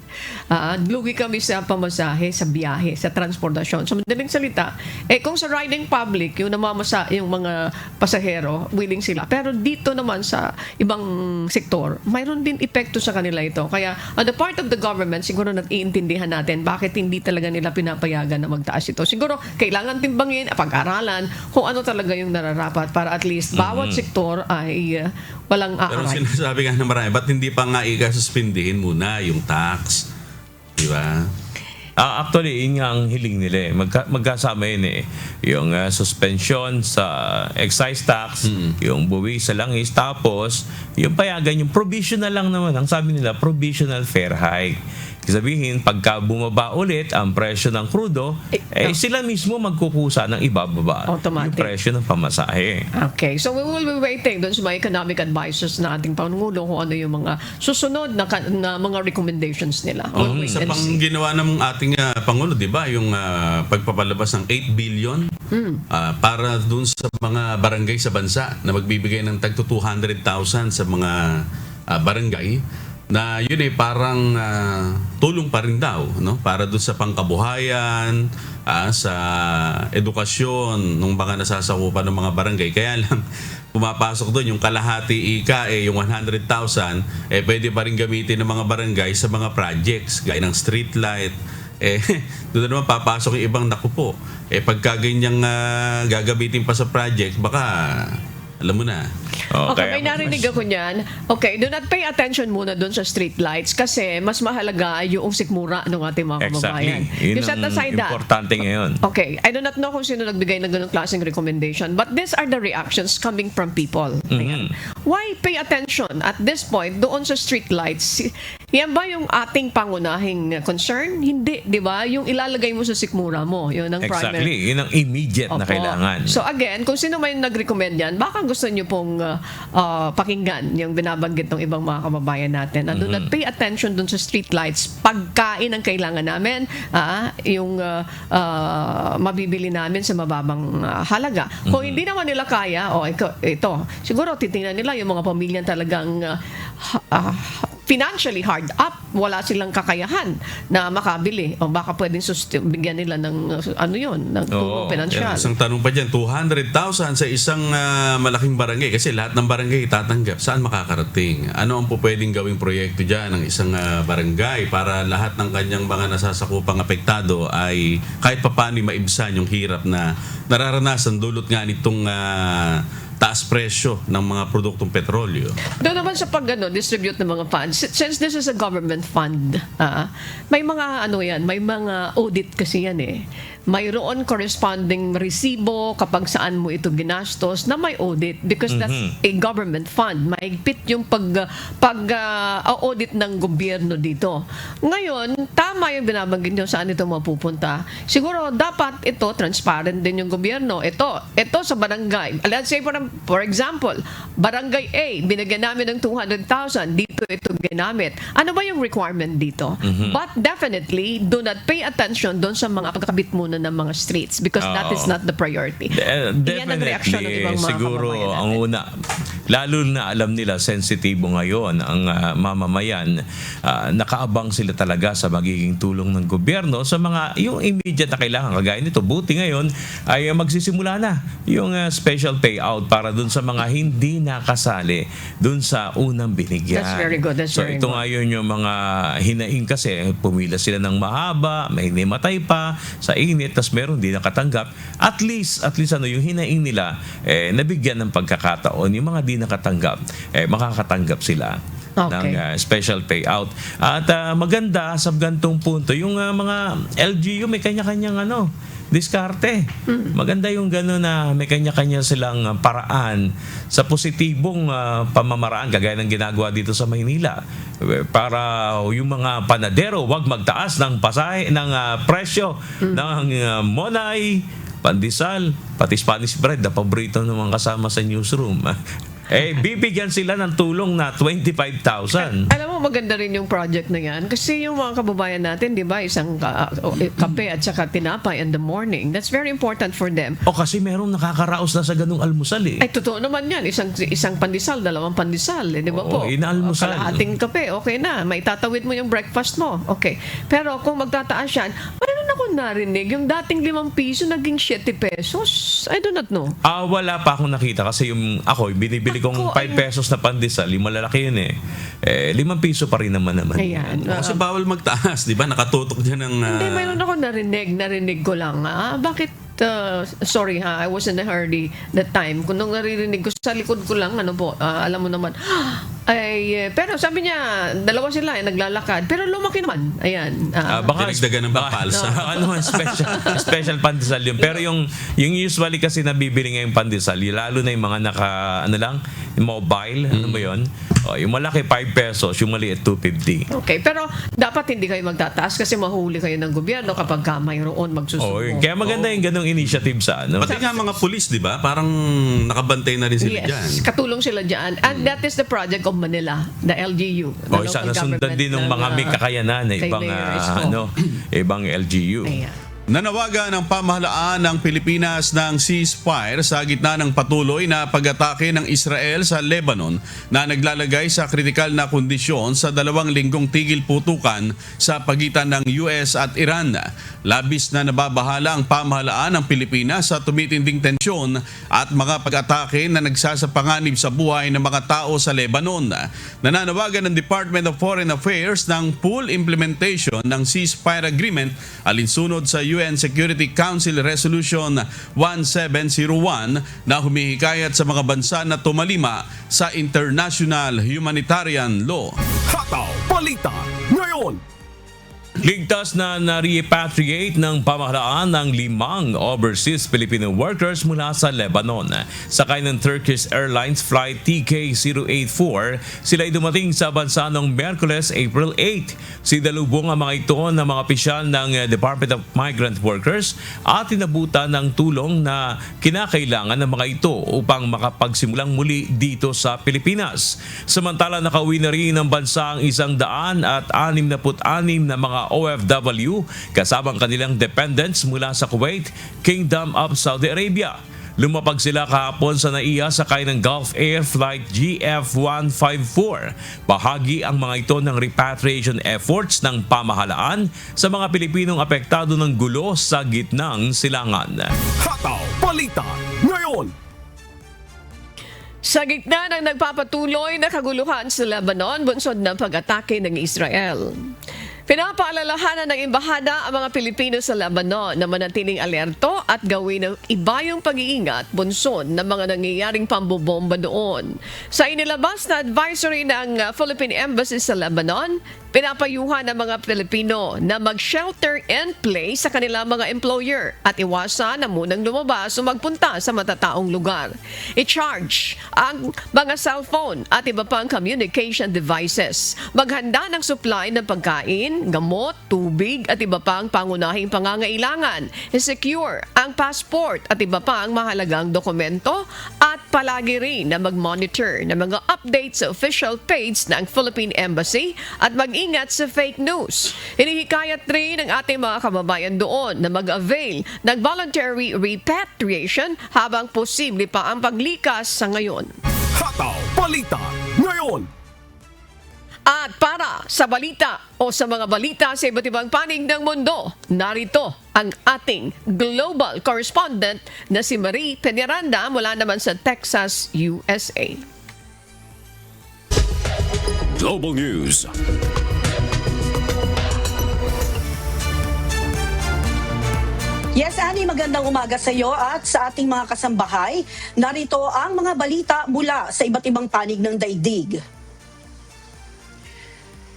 Lugi kami sa pamasahe, sa biyahe, sa transportasyon. So, madaling salita, kung sa riding public, yung namamasa, yung mga pasahero, willing sila. Pero dito naman sa ibang sektor, mayroon din epekto sa kanila ito. Kaya, on the part of the government, siguro nag-iintindihan natin bakit hindi talaga nila pinapayagan na magtaas ito. Siguro, kailangan timbangin, pag-aralan, kung ano talaga yung nararapat para at least bawat sektor ay walang Pero aaray. sinasabi nga na marami, ba't hindi pa nga ikasuspindihin muna yung tax? Di ba? Actually, yun nga ang hiling nila magkasama yun yung suspension sa excise tax, yung buwi sa langis, tapos yung payagan, yung provisional lang naman. Ang sabi nila, provisional fare hike. Sabihin, pagka bumaba ulit ang presyo ng krudo, sila mismo magkukusa ng ibababa Automatic. yung presyo ng pamasahe. Okay, so we will be waiting doon sa mga economic advisors na ating Pangulo kung ano yung mga susunod na mga recommendations nila. We'll wait Sa and see. ginawa ng ating Pangulo, di ba, yung pagpapalabas ng 8 billion para dun sa mga barangay sa bansa na magbibigay ng tagto 200,000 sa mga barangay na yun parang tulong pa rin daw, no? Para doon sa pangkabuhayan, sa edukasyon ng mga nasasakupan ng mga barangay. Kaya lang pumapasok doon yung kalahati yung 100,000 pwede pa rin gamitin ng mga barangay sa mga projects gaya ng street light. Doon na naman papasok yung ibang nakupo. Pagka ganyang gagamitin pa sa project, baka alam mo na. Okay, may narinig ako niyan. Okay, do not pay attention muna doon sa street lights kasi mas mahalaga yung sikmura ng ating mga kababayan. Exactly. Yun set ang aside that. importante ngayon. Okay, I do not know kung sino nagbigay ng ganung klaseng recommendation, but these are the reactions coming from people. Ayan. Why pay attention at this point doon sa street lights? Yan ba yung ating pangunahing concern? Hindi, di ba? Yung ilalagay mo sa sikmura mo, yun ang primary. Exactly. Yun ang immediate na Opo. kailangan. So again, kung sino man yung nag-recommend yan, baka gusto nyo pong pakinggan yung binabanggit ng ibang mga kababayan natin. Na do not pay attention dun sa street lights. Pagkain ang kailangan namin, yung mabibili namin sa mababang halaga. Kung hindi naman nila kaya, ito, siguro titingnan nila yung mga pamilyang talagang financially hard up, wala silang kakayahan na makabili, o baka pwedeng bigyan nila ng ng tulong pinansyal. Isang tanong pa dyan, 200,000 sa isang malaking barangay, kasi lahat ng barangay tatanggap, saan makakarating? Ano ang pwedeng gawing proyekto dyan ng isang barangay para lahat ng kanyang mga nasasakupang apektado ay kahit papaano maibsan yung hirap na nararanasan dulot nga nitong taas presyo ng mga produktong petrolyo. Doon naman sa distribute ng mga funds, since this is a government fund, may mga may mga audit kasi yan eh. Mayroon corresponding resibo kapag saan mo ito ginastos na may audit because that's a government fund. Mahigpit yung pag-audit ng gobyerno dito. Ngayon, tama yung binabanggit nyo saan ito mapupunta. Siguro dapat ito transparent din yung gobyerno. Ito sa barangay. Let's say for example, barangay A, binigyan namin ng 200,000, dito ito ginamit. Ano ba yung requirement dito? But definitely, do not pay attention doon sa mga pagkakabit muna ng mga streets because that is not the priority. Yan ang reaksyon ng ibang mga siguro kababayan ang natin. una, lalo na alam nila sensitibo ngayon ang mamamayan, nakaabang sila talaga sa magiging tulong ng gobyerno sa mga yung immediate na kailangan. Kagaya nito, buti ngayon ay magsisimula na yung special payout para dun sa mga hindi nakasali dun sa unang binigyan. That's very good. That's so very ito good. ngayon yung mga hinaing kasi pumila sila ng mahaba, may hinimatay pa sa init, tas meron di nakatanggap. At least yung hinaing nila nabigyan ng pagkakataon. Yung mga di nakatanggap, makakatanggap sila ng special payout. At maganda sa gantong punto, yung mga LGU may kanya-kanyang diskarte. Maganda yung gano'n na may kanya-kanya silang paraan sa positibong pamamaraan kagaya ng ginagawa dito sa Maynila para yung mga panadero wag magtaas ng presyo ng monay, pandesal, pati Spanish bread na paborito ng mga kasama sa newsroom. Bibigyan sila ng tulong na 25,000. Alam mo, maganda rin yung project na yan kasi yung mga kababayan natin, di ba, isang kape at saka tinapay in the morning. That's very important for them. Kasi merong nakakaraos na sa ganung almusal eh. Ay, totoo naman yan. Isang pandesal, 2 pandesal, di ba po? Inaalmusal. Kalahating kape, okay na. May tatawid mo yung breakfast mo. Okay. Pero kung magtataas yan, mayroon ako narinig, yung dating 5 piso naging 7 pesos. I do not know. Wala pa akong nakita kasi yung ako, binibili kong 5 pesos na pandesal, yung malalaki yun 5 piso pa rin naman. Ayan. Kasi bawal magtaas, di ba? Nakatutok dyan ng... Hindi, mayroon ako narinig ko lang. Bakit sorry I was in a hurry that time. Kung nung naririnig ko sa likod ko lang, alam mo naman, pero sabi niya, 2 sila naglalakad, pero lumaki naman. Ayan. Baka dinagdagan ng papalsa. Special pandesal yun. Pero yung usually kasi nabibili ngayong pandesal, lalo na yung mga mobile, ano ba yun? Yung malaki 5 pesos, yung maliit 250. Okay, pero dapat hindi kayo magtataas kasi mahuli kayo ng gobyerno kapag mayroon magsusubo. Kaya maganda yung ganong initiative sa Pati nga mga pulis, di ba? Parang nakabantay na rin sila dyan. Yes, katulong sila dyan. And that is the project of Manila, the LGU. Isa na sundan din ng mga may kakayanan na ibang LGU. Ayan. Nanawagan ng pamahalaan ng Pilipinas ng ceasefire sa gitna ng patuloy na pag-atake ng Israel sa Lebanon na naglalagay sa kritikal na kondisyon sa 2 linggong tigil putukan sa pagitan ng US at Iran. Labis na nababahala ang pamahalaan ng Pilipinas sa tumitinding tensyon at mga pag-atake na nagsasapanganib sa buhay ng mga tao sa Lebanon. Nananawagan ng Department of Foreign Affairs ng full implementation ng ceasefire agreement alinsunod sa UN Security Council Resolution 1701 na humihikayat sa mga bansa na tumalima sa international humanitarian law. Hataw Balita ngayon. Ligtas na na-repatriate ng pamahalaan ng 5 overseas Filipino workers mula sa Lebanon. Sakay ng Turkish Airlines Flight TK084, sila ay dumating sa bansa noong Miyerkules, April 8. Sinalubong ang mga ito ng mga opisyal ng Department of Migrant Workers at tinabutan ng tulong na kinakailangan ng mga ito upang makapagsimulang muli dito sa Pilipinas. Samantala, nakauwi na rin ng bansa ang 166 na mga OFW kasabang kanilang dependents mula sa Kuwait, Kingdom of Saudi Arabia. Lumapag sila kahapon sa NAIA sakay ng Gulf Air Flight GF154. Bahagi ang mga ito ng repatriation efforts ng pamahalaan sa mga Pilipinong apektado ng gulo sa gitnang silangan. Hataw Balita ngayon. Sa gitna ng nagpapatuloy na kaguluhan sa Lebanon, bunsod ng pag-atake ng Israel. Pinapaalalahanan ng embahada ang mga Pilipino sa Lebanon na manatiling alerto at gawin ng iba yung pag-iingat bunsod ng mga nangyayaring pambobomba doon. Sa inilabas na advisory ng Philippine Embassy sa Lebanon, pinapayuhan ng mga Pilipino na mag-shelter in place sa kanilang mga employer at iwasan na munang lumabas o magpunta sa matataong lugar. I-charge ang mga cellphone at iba pang communication devices. Maghanda ng supply ng pagkain, gamot, tubig at iba pang pangunahing pangangailangan. I-secure ang passport at iba pang mahalagang dokumento at palagi rin na mag-monitor ng mga updates sa official page ng Philippine Embassy at mag-ingat sa fake news. Hinihikayat rin ng ating mga kababayan doon na mag-avail ng voluntary repatriation habang posible pa ang paglikas sa ngayon. Hataw Balita ngayon. At para sa balita o sa mga balita sa iba't ibang panig ng mundo, narito ang ating global correspondent na si Marie Peñaranda mula naman sa Texas, USA. Global News. Yes, Annie, magandang umaga sa iyo at sa ating mga kasambahay. Narito ang mga balita mula sa iba't ibang panig ng daigdig.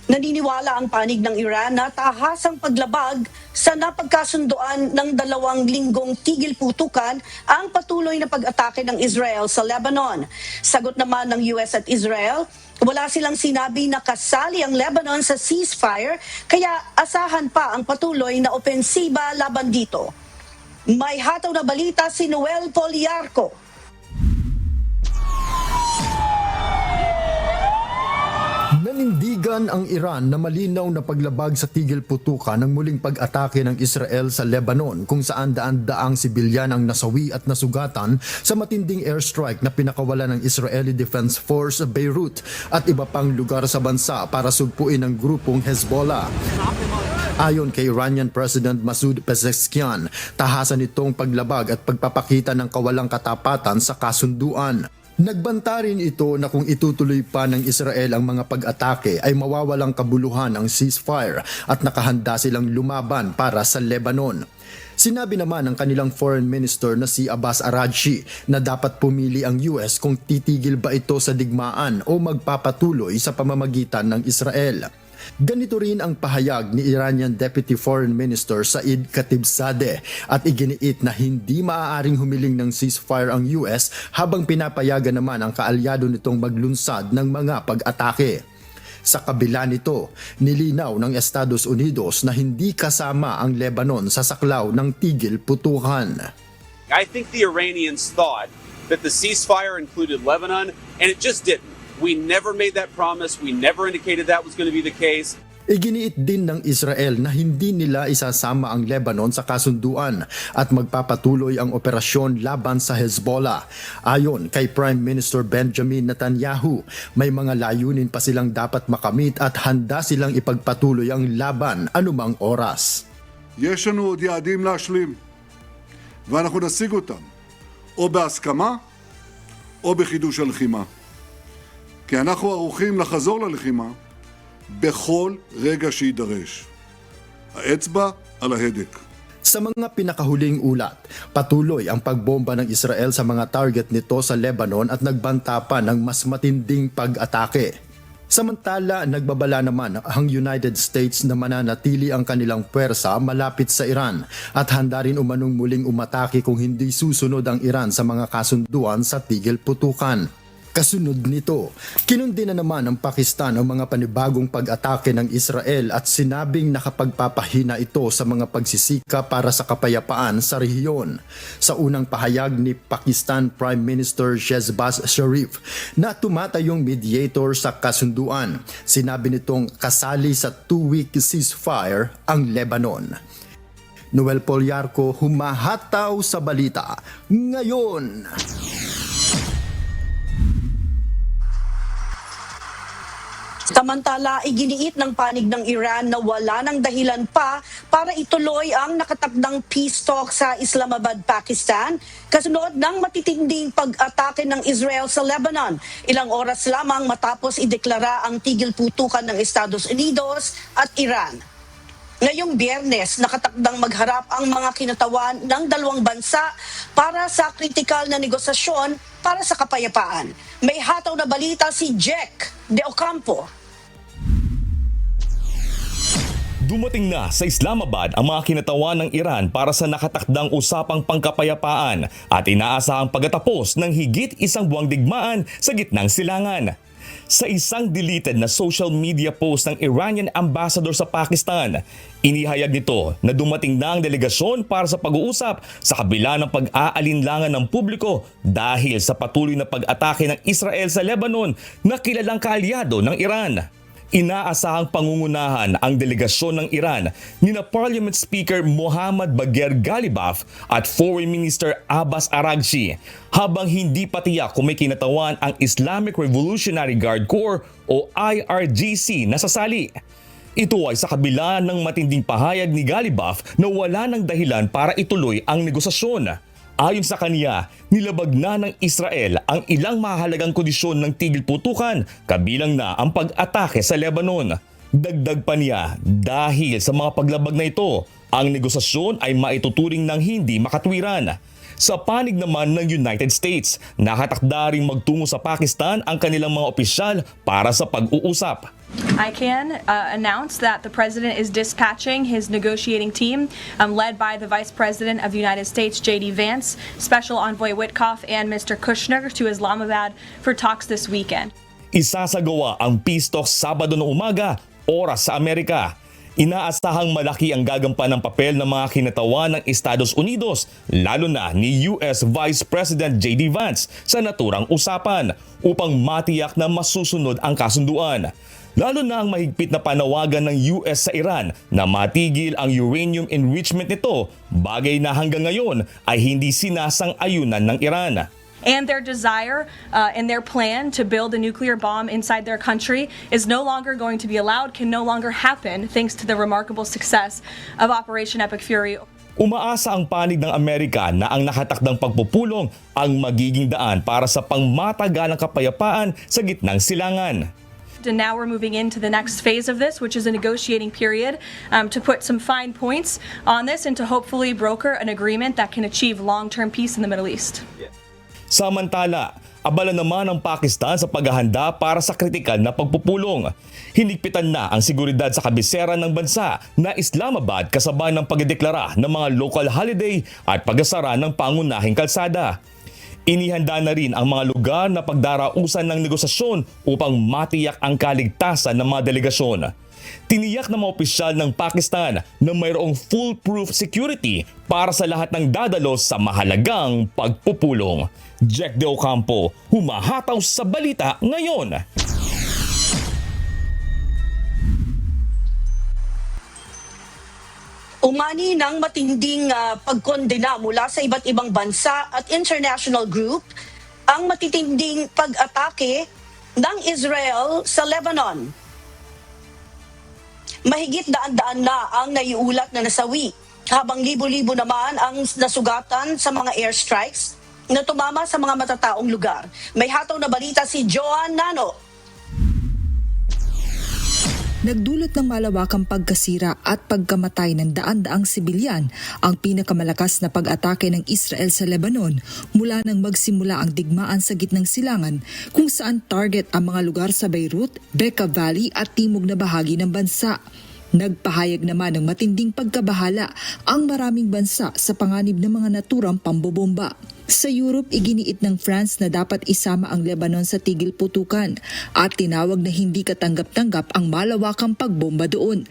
Naniniwala ang panig ng Iran na tahasang paglabag sa napagkasunduan ng 2 linggong tigil putukan ang patuloy na pag-atake ng Israel sa Lebanon. Sagot naman ng US at Israel, wala silang sinabi na kasali ang Lebanon sa ceasefire, kaya asahan pa ang patuloy na opensiba laban dito. May hataw na balita si Noel Poliarco. Nanindigan ang Iran na malinaw na paglabag sa tigil putukan ng muling pag-atake ng Israel sa Lebanon kung saan daan-daang sibilyan ang nasawi at nasugatan sa matinding airstrike na pinakawala ng Israeli Defense Force sa Beirut at iba pang lugar sa bansa para sugpuin ang grupong Hezbollah. Ayon kay Iranian President Masoud Pezeshkian, tahasan itong paglabag at pagpapakita ng kawalang katapatan sa kasunduan. Nagbanta rin ito na kung itutuloy pa ng Israel ang mga pag-atake ay mawawalang kabuluhan ang ceasefire at nakahanda silang lumaban para sa Lebanon. Sinabi naman ng kanilang Foreign Minister na si Abbas Araghchi na dapat pumili ang US kung titigil ba ito sa digmaan o magpapatuloy sa pamamagitan ng Israel. Ganito rin ang pahayag ni Iranian Deputy Foreign Minister Said Khatibzadeh at iginiit na hindi maaaring humiling ng ceasefire ang US habang pinapayagan naman ang kaalyado nitong maglunsad ng mga pag-atake. Sa kabila nito, nilinaw ng Estados Unidos na hindi kasama ang Lebanon sa saklaw ng tigil putukan. I think the Iranians thought that the ceasefire included Lebanon, and it just didn't. We never made that promise. We never indicated that was going to be the case. Iginiit din ng Israel na hindi nila isasama ang Lebanon sa kasunduan at magpapatuloy ang operasyon laban sa Hezbollah. Ayon kay Prime Minister Benjamin Netanyahu, may mga layunin pa silang dapat makamit at handa silang ipagpatuloy ang laban anumang oras. יש לנו עוד יעדים להשלים, ואנחנו נשיג אותם, או בהסכמה, או בחידוש הלחימה. כי אנחנו ערוכים לחזור ללחימה בכל רגע שידרש. האצבע על ההדק. Sa mga pinakahuling ulat, patuloy ang pagbomba ng Israel sa mga target nito sa Lebanon at nagbanta pa ng mas matinding pag-atake. Samantala, nagbabala naman ang United States na mananatili ang kanilang puwersa malapit sa Iran at handa rin umanong muling umatake kung hindi susunod ang Iran sa mga kasunduan sa tigil putukan. Kasunod nito, kinundi na naman ng Pakistan ang mga panibagong pag-atake ng Israel at sinabing nakapagpapahina ito sa mga pagsisika para sa kapayapaan sa rehiyon. Sa unang pahayag ni Pakistan Prime Minister Shehbaz Sharif na tumatayong mediator sa kasunduan, sinabi nitong kasali sa 2-week ceasefire ang Lebanon. Noel Polyarco, humahataw sa balita ngayon. Samantala, iginiit ng panig ng Iran na wala ng dahilan pa para ituloy ang nakatakdang peace talk sa Islamabad, Pakistan, kasunod ng matitinding pag-atake ng Israel sa Lebanon, ilang oras lamang matapos ideklara ang tigil putukan ng Estados Unidos at Iran. Ngayong Biyernes, nakatakdang magharap ang mga kinatawan ng dalawang bansa para sa kritikal na negosasyon para sa kapayapaan. May hataw na balita si Jack De Ocampo. Dumating na sa Islamabad ang mga kinatawan ng Iran para sa nakatakdang usapang pangkapayapaan at inaasahang pagtatapos ng higit isang buwang digmaan sa gitnang silangan. Sa isang deleted na social media post ng Iranian ambassador sa Pakistan, inihayag nito na dumating na ang delegasyon para sa pag-uusap sa kabila ng pag-aalinlangan ng publiko dahil sa patuloy na pag-atake ng Israel sa Lebanon na kilalang kaalyado ng Iran. Inaasahang pangungunahan ang delegasyon ng Iran nina Parliament Speaker Mohammad Bagher Ghalibaf at Foreign Minister Abbas Araghchi, habang hindi pa tiyak kung may kinatawan ang Islamic Revolutionary Guard Corps o IRGC na sasali. Ito ay sa kabila ng matinding pahayag ni Ghalibaf na wala ng dahilan para ituloy ang negosasyon. Ayon sa kanya, nilabag na ng Israel ang ilang mahalagang kondisyon ng tigil putukan, kabilang na ang pag-atake sa Lebanon. Dagdag pa niya, dahil sa mga paglabag na ito, ang negosasyon ay maituturing ng hindi makatwiran. Sa panig naman ng United States, nakatakda ring magtungo sa Pakistan ang kanilang mga opisyal para sa pag-uusap. I can announce that the President is dispatching his negotiating team led by the Vice President of the United States, J.D. Vance, Special Envoy Witkoff, and Mr. Kushner to Islamabad for talks this weekend. Isasagawa ang peace talk Sabado ng umaga, oras sa Amerika. Inaasahang malaki ang gagampan ng papel ng mga kinatawan ng Estados Unidos, lalo na ni US Vice President J.D. Vance sa naturang usapan upang matiyak na masusunod ang kasunduan. Lalo na ang mahigpit na panawagan ng US sa Iran na matigil ang uranium enrichment nito, bagay na hanggang ngayon ay hindi sinasang-ayunan ng Iran. And their desire and their plan to build a nuclear bomb inside their country is no longer going to be allowed, can no longer happen thanks to the remarkable success of Operation Epic Fury. Umaasa ang panig ng Amerika na ang nakatakdang pagpupulong ang magiging daan para sa pangmatagalang kapayapaan sa gitnang silangan. And now we're moving into the next phase of this, which is a negotiating period to put some fine points on this and to hopefully broker an agreement that can achieve long-term peace in the Middle East. Samantala, abala naman ang Pakistan sa paghahanda para sa kritikal na pagpupulong. Hinigpitan na ang seguridad sa kabisera ng bansa na Islamabad kasabay ng pagdeklara ng mga local holiday at pagsasara ng pangunahing kalsada. Inihanda na rin ang mga lugar na pagdarausan ng negosasyon upang matiyak ang kaligtasan ng mga delegasyon. Tiniyak ng mga opisyal ng Pakistan na mayroong foolproof security para sa lahat ng dadalos sa mahalagang pagpupulong. Jack De Ocampo, humahataw sa balita ngayon. Umani ng matinding pagkondena mula sa iba't ibang bansa at international group ang matitinding pag-atake ng Israel sa Lebanon. Mahigit daan-daan na ang naiulat na nasawi, habang libo-libo naman ang nasugatan sa mga airstrikes na tumama sa mga matataong lugar. May hataw na balita si Joan Nano. nagdulot ng malawakang pagkasira at pagkamatay ng daan-daang sibilyan ang pinakamalakas na pag-atake ng Israel sa Lebanon mula nang magsimula ang digmaan sa gitnang silangan kung saan target ang mga lugar sa Beirut, Bekaa Valley at timog na bahagi ng bansa. Nagpahayag naman ng matinding pagkabahala ang maraming bansa sa panganib ng mga naturang pambobomba. Sa Europe, iginiit ng France na dapat isama ang Lebanon sa tigil putukan at tinawag na hindi katanggap-tanggap ang malawakang pagbomba doon.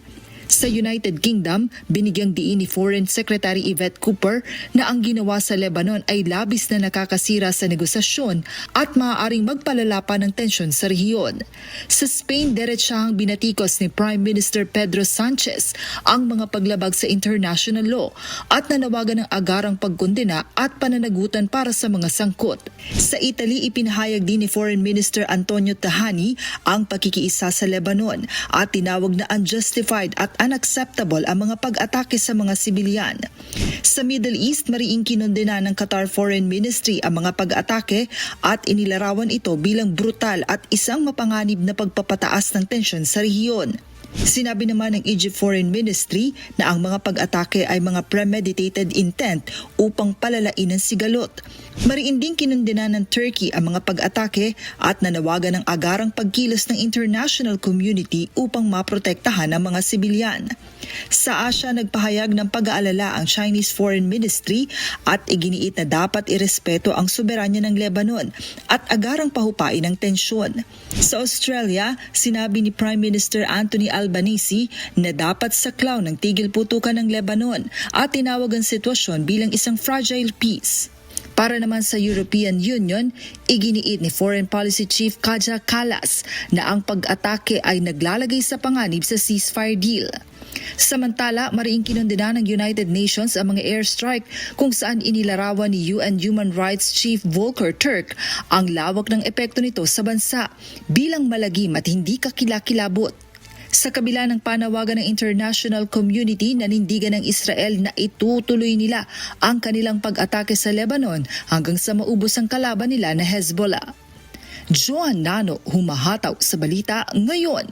Sa United Kingdom, binigyang diin ni Foreign Secretary Yvette Cooper na ang ginawa sa Lebanon ay labis na nakakasira sa negosasyon at maaaring magpalala pa ng tensyon sa rehiyon. Sa Spain, diretsahang binatikos ni Prime Minister Pedro Sanchez ang mga paglabag sa international law at nanawagan ng agarang pagkondena at pananagutan para sa mga sangkot. Sa Italy, ipinahayag din ni Foreign Minister Antonio Tajani ang pakikiisa sa Lebanon at tinawag na unjustified at unacceptable ang mga pag-atake sa mga sibilyan. Sa Middle East, mariing kinondena ng Qatar Foreign Ministry ang mga pag-atake at inilarawan ito bilang brutal at isang mapanganib na pagpapataas ng tensyon sa rehiyon. Sinabi naman ng Egypt Foreign Ministry na ang mga pag-atake ay mga premeditated intent upang palalain ang sigalot. Mariin ding kinundena ng Turkey ang mga pag-atake at nanawagan ng agarang pagkilos ng international community upang maprotektahan ang mga sibilyan. Sa Asia, nagpahayag ng pag-aalala ang Chinese Foreign Ministry at iginiit na dapat irespeto ang soberanya ng Lebanon at agarang pahupain ang tensyon. Sa Australia, sinabi ni Prime Minister Anthony Albanese na dapat saklaw ng tigil putukan ng Lebanon at tinawag ang sitwasyon bilang isang fragile peace. Para naman sa European Union, iginiit ni Foreign Policy Chief Kaja Kallas na ang pag-atake ay naglalagay sa panganib sa ceasefire deal. Samantala, mariing kinondena ng United Nations ang mga airstrike kung saan inilarawan ni UN Human Rights Chief Volker Turk ang lawak ng epekto nito sa bansa bilang malagim at hindi kakilakilabot. Sa kabila ng panawagan ng international community, nanindigan ng Israel na itutuloy nila ang kanilang pag-atake sa Lebanon hanggang sa maubos ang kalaban nila na Hezbollah. Joan Nano, humahataw sa balita ngayon.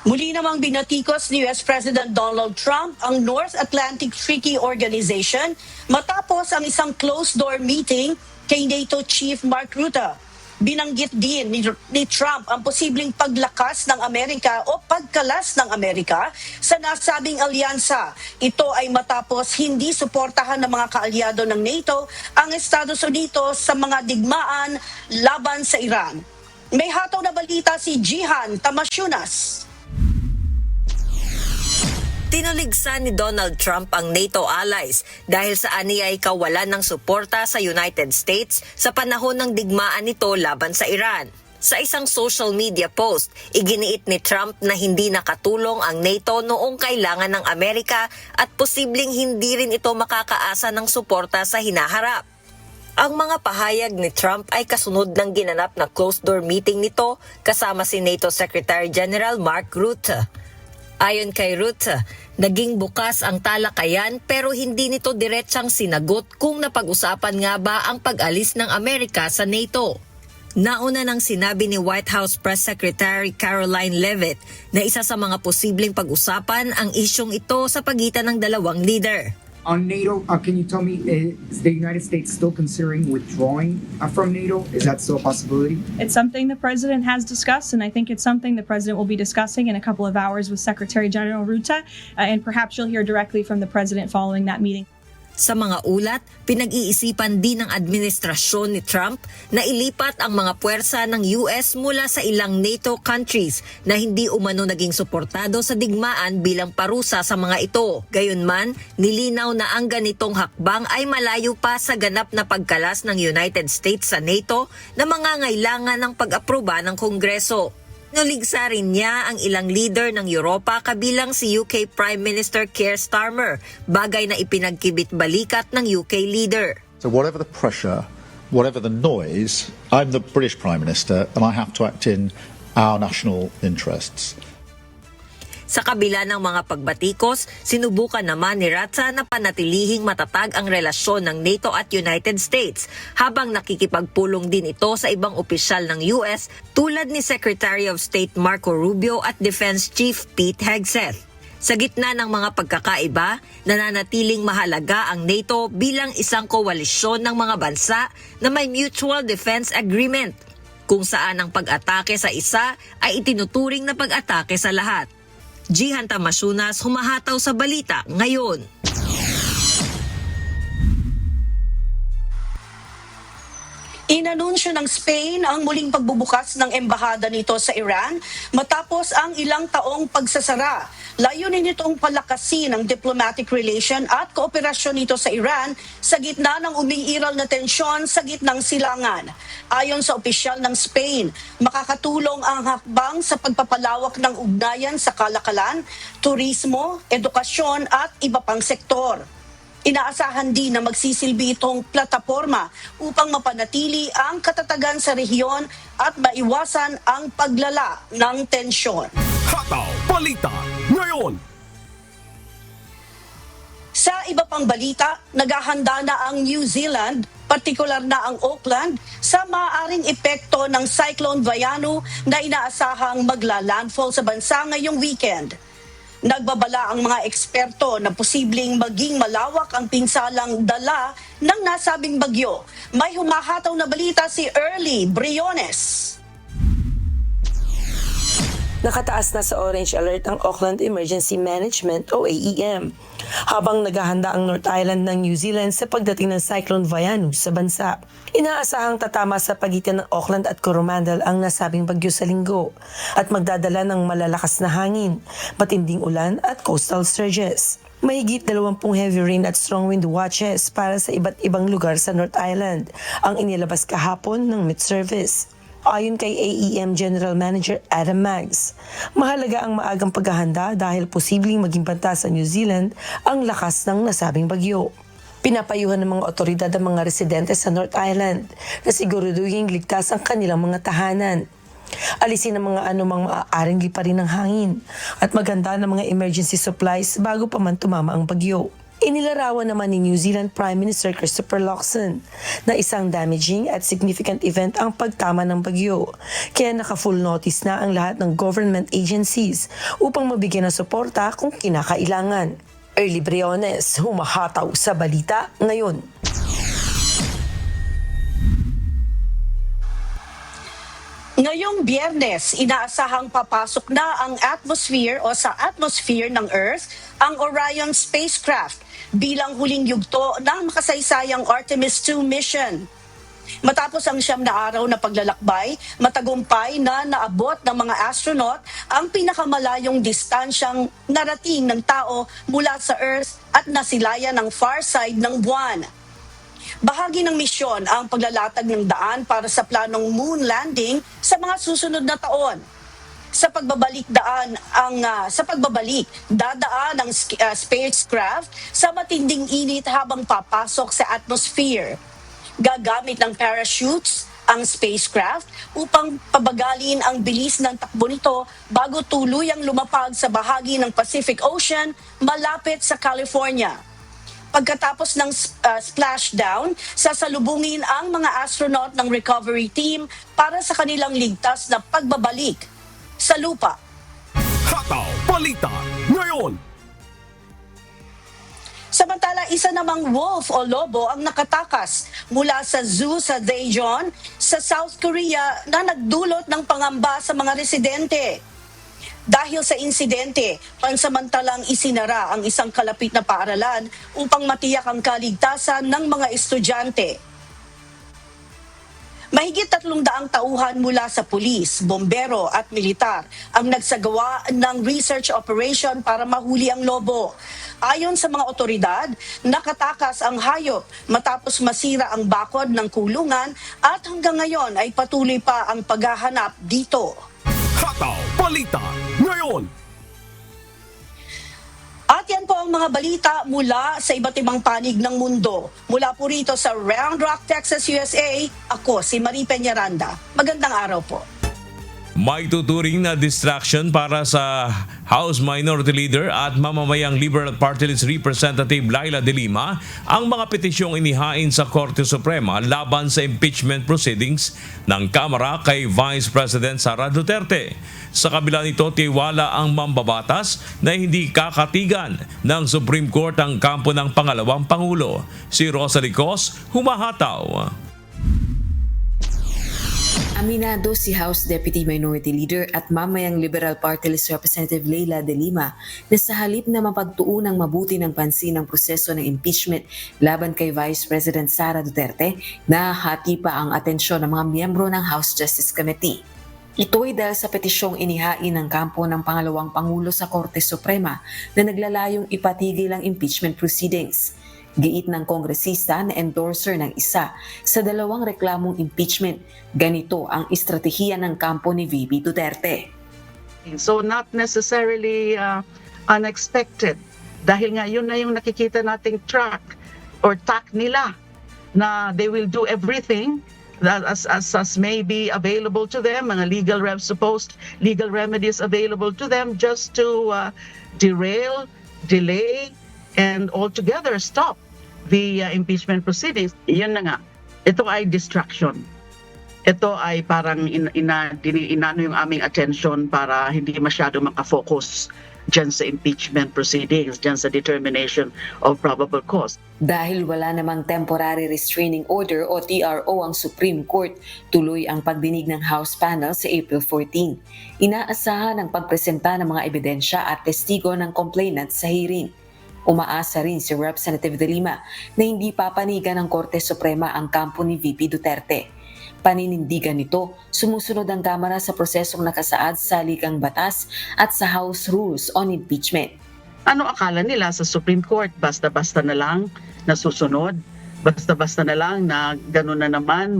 Muli namang binatikos ni US President Donald Trump ang North Atlantic Treaty Organization matapos ang isang closed-door meeting kay NATO Chief Mark Rutte. Binanggit din ni Trump ang posibleng paglakas ng Amerika o pagkalas ng Amerika sa nasabing alyansa. Ito ay matapos hindi suportahan ng mga kaalyado ng NATO ang Estados Unidos sa mga digmaan laban sa Iran. May hataw na balita si Jihan Tamasyunas. Tinaligsan ni Donald Trump ang NATO allies dahil sa aniyay kawalan ng suporta sa United States sa panahon ng digmaan nito laban sa Iran. Sa isang social media post, iginiit ni Trump na hindi nakatulong ang NATO noong kailangan ng Amerika at posibleng hindi rin ito makakaasa ng suporta sa hinaharap. Ang mga pahayag ni Trump ay kasunod ng ginanap na closed-door meeting nito kasama si NATO Secretary General Mark Rutte. Ayon kay Rutte, naging bukas ang talakayan pero hindi nito diretsang sinagot kung napag-usapan nga ba ang pag-alis ng Amerika sa NATO. Nauna nang sinabi ni White House Press Secretary Caroline Leavitt na isa sa mga posibleng pag-usapan ang isyong ito sa pagitan ng dalawang leader. On NATO, can you tell me, is the United States still considering withdrawing from NATO? Is that still a possibility? It's something the president has discussed, and I think it's something the president will be discussing in a couple of hours with Secretary General Rutte, and perhaps you'll hear directly from the president following that meeting. Sa mga ulat, pinag-iisipan din ng administrasyon ni Trump na ilipat ang mga puwersa ng US mula sa ilang NATO countries na hindi umano naging suportado sa digmaan bilang parusa sa mga ito. Gayunman, nilinaw na ang ganitong hakbang ay malayo pa sa ganap na pagkalas ng United States sa NATO na mangangailangan ng pag-aproba ng Kongreso. Nuligsa rin niya ang ilang leader ng Europa kabilang si UK Prime Minister Keir Starmer, bagay na ipinagkibit balikat ng UK leader. So whatever the pressure, whatever the noise, I'm the British Prime Minister and I have to act in our national interests. Sa kabila ng mga pagbatikos, sinubukan naman ni Ratza na panatilihing matatag ang relasyon ng NATO at United States habang nakikipagpulong din ito sa ibang opisyal ng US tulad ni Secretary of State Marco Rubio at Defense Chief Pete Hegseth. Sa gitna ng mga pagkakaiba, nananatiling mahalaga ang NATO bilang isang koalisyon ng mga bansa na may Mutual Defense Agreement, kung saan ang pag-atake sa isa ay itinuturing na pag-atake sa lahat. Jihan Tamasunas, humahataw sa balita ngayon. Inanunsyo ng Spain ang muling pagbubukas ng embahada nito sa Iran matapos ang ilang taong pagsasara. Layunin nitong palakasin ang diplomatic relation at kooperasyon nito sa Iran sa gitna ng umiiral na tensyon sa gitnang silangan. Ayon sa opisyal ng Spain, makakatulong ang hakbang sa pagpapalawak ng ugnayan sa kalakalan, turismo, edukasyon at iba pang sektor. Inaasahan din na magsisilbi itong plataporma upang mapanatili ang katatagan sa rehiyon at maiwasan ang paglala ng tensyon. Hataw Balita ngayon. Sa iba pang balita, naghahanda na ang New Zealand, partikular na ang Auckland, sa maaaring epekto ng Cyclone Vayanu na inaasahang magla-landfall sa bansa ngayong weekend. Nagbabala ang mga eksperto na posibleng maging malawak ang pinsalang dala ng nasabing bagyo. May humahataw na balita si Early Briones. Nakataas na sa orange alert ang Auckland Emergency Management o AEM, habang naghahanda ang North Island ng New Zealand sa pagdating ng Cyclone Vayanu sa bansa. Inaasahang tatama sa pagitan ng Auckland at Coromandel ang nasabing bagyo sa linggo at magdadala ng malalakas na hangin, matinding ulan at coastal surges. Mahigit 20 heavy rain at strong wind watches para sa iba't ibang lugar sa North Island ang inilabas kahapon ng Met Service. Ayon kay AEM General Manager Adam Maggs, mahalaga ang maagang paghahanda dahil posibleng maging banta sa New Zealand ang lakas ng nasabing bagyo. Pinapayuhan ng mga otoridad ang mga residente sa North Island na siguraduhin ligtas ang kanilang mga tahanan. Alisin ang mga anumang maaaring liparin ng hangin at maganda ng mga emergency supplies bago pa man tumama ang bagyo. Inilarawan naman ni New Zealand Prime Minister Christopher Luxon na isang damaging at significant event ang pagtama ng bagyo. Kaya naka-full notice na ang lahat ng government agencies upang mabigyan ng suporta kung kinakailangan. Early Briones, humahataw sa balita ngayon. Ngayong Biyernes, inaasahang papasok na ang atmosphere o sa atmosphere ng Earth ang Orion spacecraft bilang huling yugto ng makasaysayang Artemis 2 mission. Matapos ang 9 na araw na paglalakbay, matagumpay na naabot ng mga astronaut ang pinakamalayong distansyang narating ng tao mula sa Earth at nasilayan ng far side ng buwan. Bahagi ng misyon ang paglalatag ng daan para sa planong moon landing sa mga susunod na taon. Sa pagbabalik, dadaan ang spacecraft sa matinding init habang papasok sa atmosphere. Gagamit ng parachutes ang spacecraft upang pabagalin ang bilis ng takbo nito bago tuluyang lumapag sa bahagi ng Pacific Ocean malapit sa California. Pagkatapos ng splashdown, sasalubungin ang mga astronaut ng recovery team para sa kanilang ligtas na pagbabalik sa lupa. Hataw Balita ngayon. Samantala, isa namang wolf o lobo ang nakatakas mula sa zoo sa Daejeon sa South Korea na nagdulot ng pangamba sa mga residente. Dahil sa insidente, pansamantalang isinara ang isang kalapit na paaralan upang matiyak ang kaligtasan ng mga estudyante. Mahigit 300 tauhan mula sa pulis, bombero at militar ang nagsagawa ng research operation para mahuli ang lobo. Ayon sa mga otoridad, nakatakas ang hayop matapos masira ang bakod ng kulungan at hanggang ngayon ay patuloy pa ang paghahanap dito. Hataw Balita ngayon. At yan po ang mga balita mula sa iba't ibang panig ng mundo. Mula po rito sa Round Rock, Texas, USA, ako si Marie Peñaranda. Magandang araw po. May tuturing na distraction para sa House Minority Leader at mamamayang Liberal Party List Representative Laila De Lima ang mga petisyong inihain sa Korte Suprema laban sa impeachment proceedings ng Kamara kay Vice President Sara Duterte. Sa kabila nito, tiwala ang mambabatas na hindi kakatigan ng Supreme Court ang kampo ng pangalawang Pangulo. Si Rosalie Cos, humahataw. Aminado si House Deputy Minority Leader at mamayang Liberal Party List Representative Laila De Lima na sa halip na mapagtuunang mabuti ng pansin ang proseso ng impeachment laban kay Vice President Sara Duterte, nahati pa ang atensyon ng mga miyembro ng House Justice Committee. Ito'y dahil sa petisyong inihain ng kampo ng pangalawang Pangulo sa Korte Suprema na naglalayong ipatigil ang impeachment proceedings. Giit ng kongresista na endorser ng isa sa dalawang reklamong impeachment, ganito ang estratehiya ng kampo ni VP Duterte. So not necessarily unexpected dahil nga yun na yung nakikita nating track or tack nila na they will do everything that as may be available to them, mga supposed legal remedies available to them just to derail, delay, and altogether stop the impeachment proceedings. Yun na nga, ito ay distraction. Ito ay parang inano yung aming attention para hindi masyado makafocus dyan sa impeachment proceedings, dyan sa determination of probable cause. Dahil wala namang Temporary Restraining Order o TRO ang Supreme Court, tuloy ang pagdinig ng House panel sa April 14. Inaasahan ang pagpresenta ng mga ebidensya at testigo ng complainant sa hearing. Umaasa rin si Representative De Lima na hindi papanigan ng Korte Suprema ang kampo ni VP Duterte. Paninindigan nito, sumusunod ang Kamara sa prosesong nakasaad sa Ligang Batas at sa House Rules on Impeachment. Ano akala nila sa Supreme Court? Basta-basta na lang nasusunod? Basta-basta na lang na gano'n na naman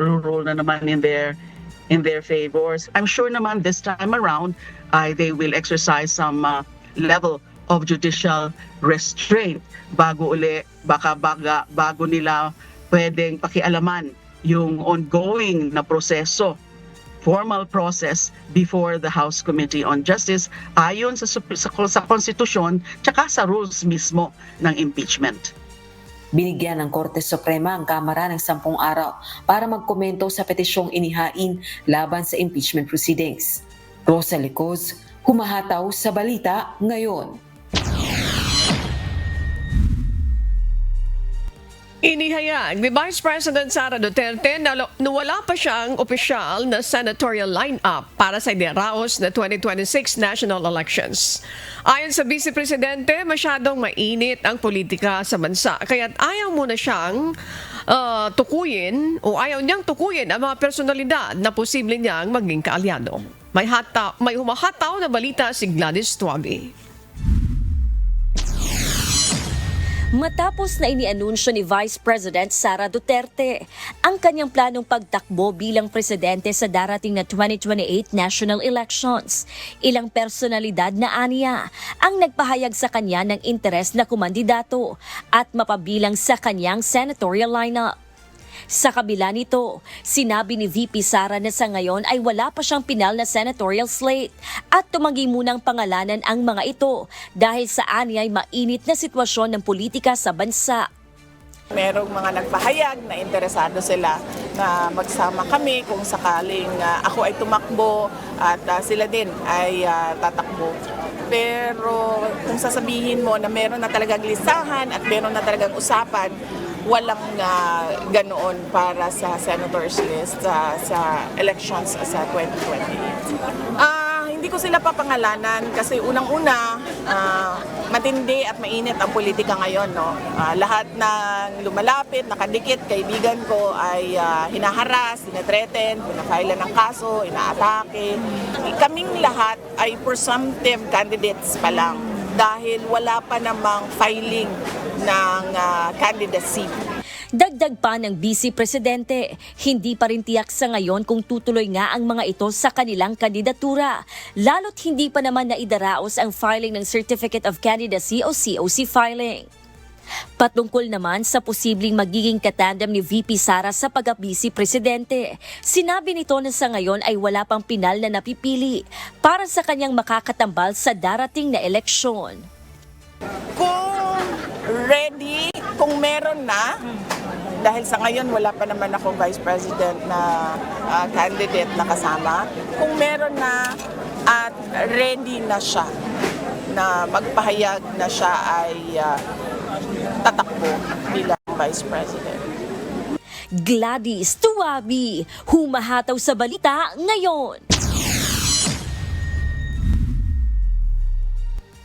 rule na naman in their favors? I'm sure naman this time around they will exercise some level of judicial restraint bago nila pwedeng pakialaman yung ongoing na proseso, formal process before the House Committee on Justice ayon sa konstitusyon tsaka sa rules mismo ng impeachment. Binigyan ng Korte Suprema ang Kamara ng 10 araw para magkomento sa petisyong inihain laban sa impeachment proceedings. Rosalie Cos, humahataw sa balita ngayon. Inihayag ni Vice President Sara Duterte na wala pa siyang opisyal na senatorial lineup para sa idaraos na 2026 national elections. Ayon sa Vice Presidente, masyadong mainit ang politika sa bansa, kaya't ayaw muna siyang ayaw niyang tukuyin ang mga personalidad na posible niyang maging kaalyado. May humahataw na balita si Gladys Tuabi. Matapos na inianunsyo ni Vice President Sara Duterte ang kanyang planong pagtakbo bilang presidente sa darating na 2028 national elections, ilang personalidad na aniya ang nagpahayag sa kanya ng interes na kumandidato at mapabilang sa kanyang senatorial lineup. Sa kabila nito, sinabi ni VP Sara na sa ngayon ay wala pa siyang pinal na senatorial slate at tumanggi munang pangalanan ang mga ito dahil sa anyay mainit na sitwasyon ng politika sa bansa. Merong mga nagpahayag na interesado sila na magsama kami kung sakaling ako ay tumakbo at sila din ay tatakbo. Pero kung sasabihin mo na meron na talagang listahan at meron na talagang usapan, walang ganoon para sa senator's list sa elections sa 2028. Hindi ko sila papangalanan kasi unang-una matindi at mainit ang politika ngayon. No? Lahat ng lumalapit, nakadikit, kaibigan ko ay hinaharas, tinethreten, pinafailan ng kaso, inaatake. Kaming lahat ay presumptive candidates pa lang dahil wala pa namang filing ng candidacy. Dagdag pa ng Vice Presidente, hindi pa rin tiyak sa ngayon kung tutuloy nga ang mga ito sa kanilang kandidatura, lalo't hindi pa naman naidaraos ang filing ng Certificate of Candidacy o COC filing. Patungkol naman sa posibleng magiging katandem ni VP Sara sa pag-vice presidente, sinabi nito na sa ngayon ay wala pang pinal na napipili para sa kanyang makakatambal sa darating na eleksyon. Kung ready, kung meron na, dahil sa ngayon wala pa naman akong vice president na candidate na kasama, kung meron na at ready na siya na magpahayag na siya ay tatakbo bilang vice president. Gladys Tuwabi, humahataw sa balita ngayon.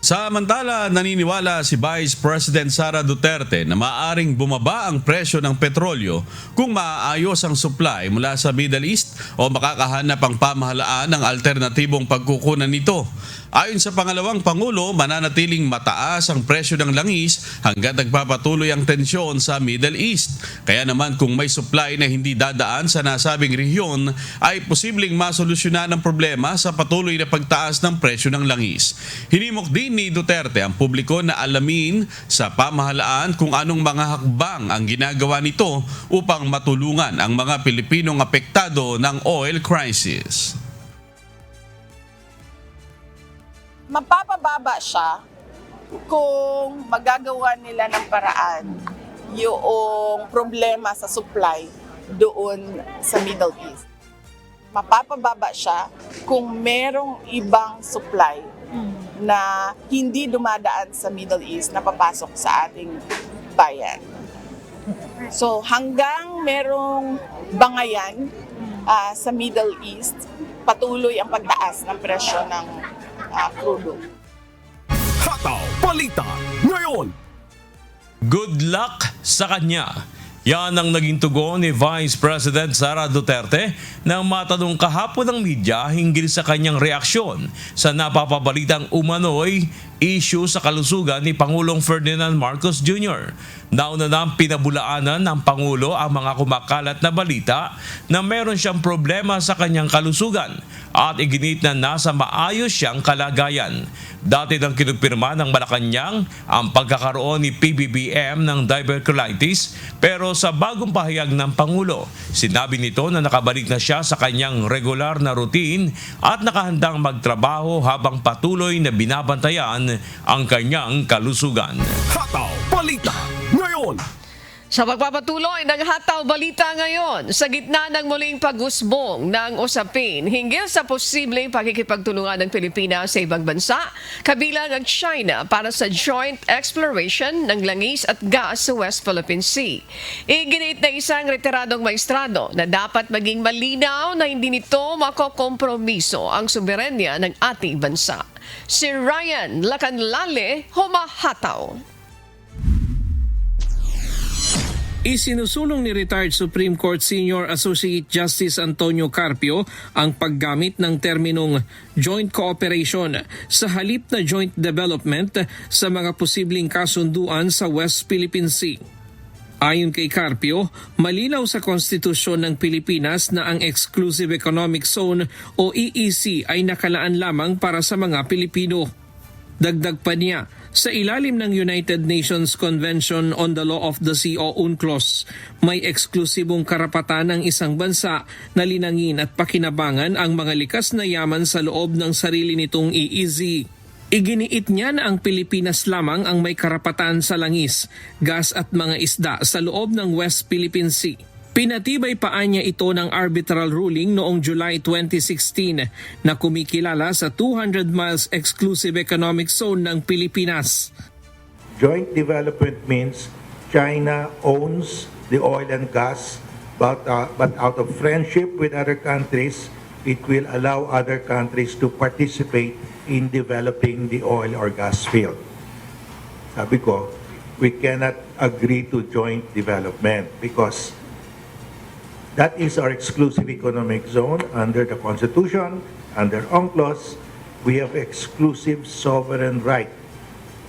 Samantala, naniniwala si Vice President Sara Duterte na maaaring bumaba ang presyo ng petrolyo kung maaayos ang supply mula sa Middle East o makakahanap ang pamahalaan ng alternatibong pagkukunan nito. Ayon sa pangalawang Pangulo, mananatiling mataas ang presyo ng langis hanggat nagpapatuloy ang tensyon sa Middle East. Kaya naman kung may supply na hindi dadaan sa nasabing rehiyon, ay posibleng masolusyonan ang problema sa patuloy na pagtaas ng presyo ng langis. Hinimok din ni Duterte ang publiko na alamin sa pamahalaan kung anong mga hakbang ang ginagawa nito upang matulungan ang mga Pilipinong apektado ng oil crisis. Mapapababa siya kung magagawa nila ng paraan yung problema sa supply doon sa Middle East. Mapapababa siya kung merong ibang supply na hindi dumadaan sa Middle East na papasok sa ating bayan. So hanggang merong bangayan sa Middle East, patuloy ang pagtaas ng presyo ng crudo. Hataw Balita ngayon. Good luck sa kanya. Yan ang naging tugon ni Vice President Sara Duterte nang matanong kahapon ng media hinggil sa kanyang reaksyon sa napapabalitang umano'y issue sa kalusugan ni Pangulong Ferdinand Marcos Jr. Nauna nang pinabulaanan ng Pangulo ang mga kumakalat na balita na meron siyang problema sa kanyang kalusugan at iginit na nasa maayos siyang kalagayan. Dati nang kinupirma ng Malacanang ang pagkakaroon ni PBBM ng diverticulitis, pero sa bagong pahayag ng Pangulo, sinabi nito na nakabalik na siya sa kanyang regular na routine at nakahandang magtrabaho habang patuloy na binabantayan ang kanyang kalusugan. Hataw Balita ngayon. Sa pagpapatuloy ng Hataw Balita ngayon, sa gitna ng muling pag-usbong ng usapin hinggil sa posibleng pakikipagtulungan ng Pilipinas sa ibang bansa, kabilang ang China para sa joint exploration ng langis at gas sa West Philippine Sea. Iginit na isang retiradong maestrado na dapat maging malinaw na hindi nito makokompromiso ang soberenya ng ating bansa. Si Ryan Lacanlale, humahataw. Isinusulong ni retired Supreme Court Senior Associate Justice Antonio Carpio ang paggamit ng terminong joint cooperation sa halip na joint development sa mga posibleng kasunduan sa West Philippine Sea. Ayon kay Carpio, malinaw sa konstitusyon ng Pilipinas na ang Exclusive Economic Zone o EEZ ay nakalaan lamang para sa mga Pilipino. Dagdag pa niya, sa ilalim ng United Nations Convention on the Law of the Sea o UNCLOS, may eksklusibong karapatan ng isang bansa na linangin at pakinabangan ang mga likas na yaman sa loob ng sarili nitong EEZ. Iginiit niya na ang Pilipinas lamang ang may karapatan sa langis, gas at mga isda sa loob ng West Philippine Sea. Pinatibay pa niya ito ng arbitral ruling noong July 2016 na kumikilala sa 200 miles exclusive economic zone ng Pilipinas. Joint development means China owns the oil and gas, but out of friendship with other countries, it will allow other countries to participate in developing the oil or gas field. Sabi ko, we cannot agree to joint development because that is our exclusive economic zone under the Constitution, under UNCLOS. We have exclusive sovereign right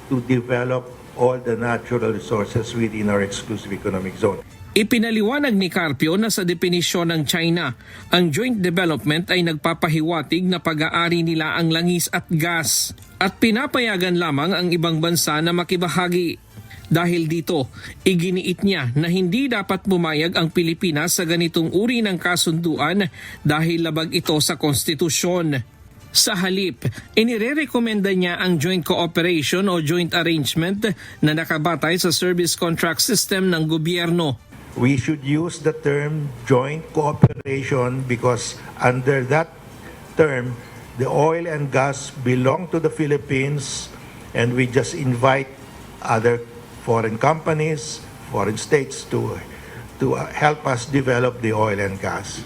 to develop all the natural resources within our exclusive economic zone. Ipinaliwanag ni Carpio na sa definisyon ng China, ang joint development ay nagpapahiwatig na pag-aari nila ang langis at gas at pinapayagan lamang ang ibang bansa na makibahagi. Dahil dito, iginiit niya na hindi dapat pumayag ang Pilipinas sa ganitong uri ng kasunduan dahil labag ito sa konstitusyon. Sa halip, inirerekomenda niya ang joint cooperation o joint arrangement na nakabatay sa service contract system ng gobyerno. We should use the term joint cooperation because under that term, the oil and gas belong to the Philippines and we just invite other foreign companies, foreign states to help us develop the oil and gas.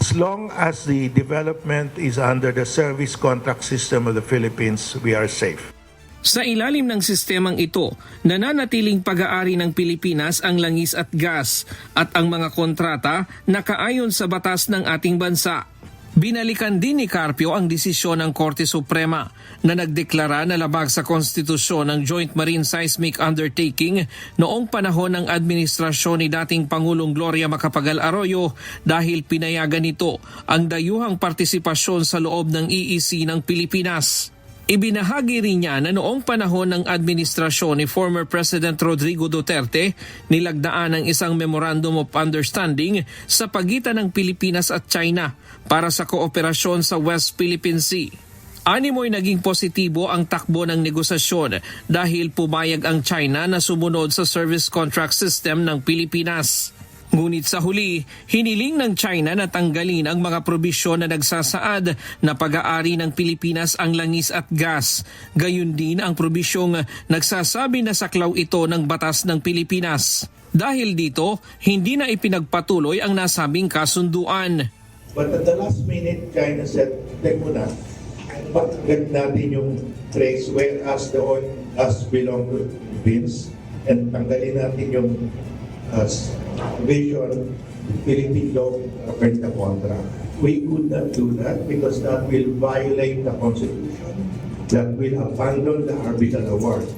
As long as the development is under the service contract system of the Philippines, we are safe. Sa ilalim ng sistemang ito, nananatiling pag-aari ng Pilipinas ang langis at gas at ang mga kontrata nakaayon sa batas ng ating bansa. Binalikan din ni Carpio ang desisyon ng Korte Suprema na nagdeklara na labag sa konstitusyon ng Joint Marine Seismic Undertaking noong panahon ng administrasyon ni dating Pangulong Gloria Macapagal Arroyo dahil pinayagan nito ang dayuhang partisipasyon sa loob ng EEC ng Pilipinas. Ibinahagi rin niya na noong panahon ng administrasyon ni former President Rodrigo Duterte, nilagdaan ang isang Memorandum of Understanding sa pagitan ng Pilipinas at China para sa kooperasyon sa West Philippine Sea. Animoy naging positibo ang takbo ng negosasyon dahil pumayag ang China na sumunod sa service contract system ng Pilipinas. Ngunit sa huli, hiniling ng China na tanggalin ang mga probisyon na nagsasaad na pag-aari ng Pilipinas ang langis at gas. Gayun din ang probisyong nagsasabi na saklaw ito ng batas ng Pilipinas. Dahil dito, hindi na ipinagpatuloy ang nasabing kasunduan. But at the last minute, China said, teko na, bakit natin yung phrase whereas the oil gas belong to the Philippines and tanggalin natin yung vision, Philippine law govern the contract. We could not do that because that will violate the Constitution, that will abandon the arbitral award.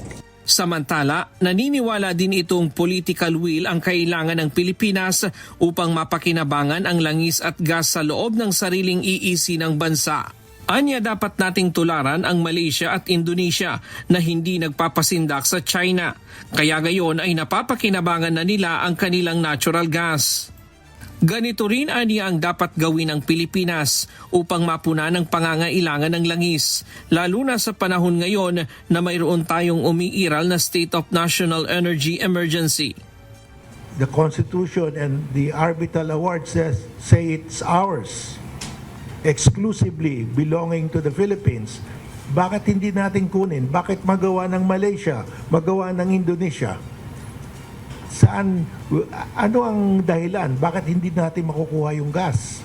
Samantala, naniniwala din itong political will ang kailangan ng Pilipinas upang mapakinabangan ang langis at gas sa loob ng sariling EEC ng bansa. Anya dapat nating tularan ang Malaysia at Indonesia na hindi nagpapasindak sa China. Kaya gayon ay napapakinabangan na nila ang kanilang natural gas. Ganito rin aniya ang dapat gawin ng Pilipinas upang mapunan ang pangangailangan ng langis, lalo na sa panahon ngayon na mayroon tayong umiiral na state of national energy emergency. The Constitution and the arbitral award say it's ours, exclusively belonging to the Philippines. Bakit hindi natin kunin? Bakit magawa ng Malaysia? Magawa ng Indonesia? Ano ang dahilan? Bakit hindi natin makukuha yung gas?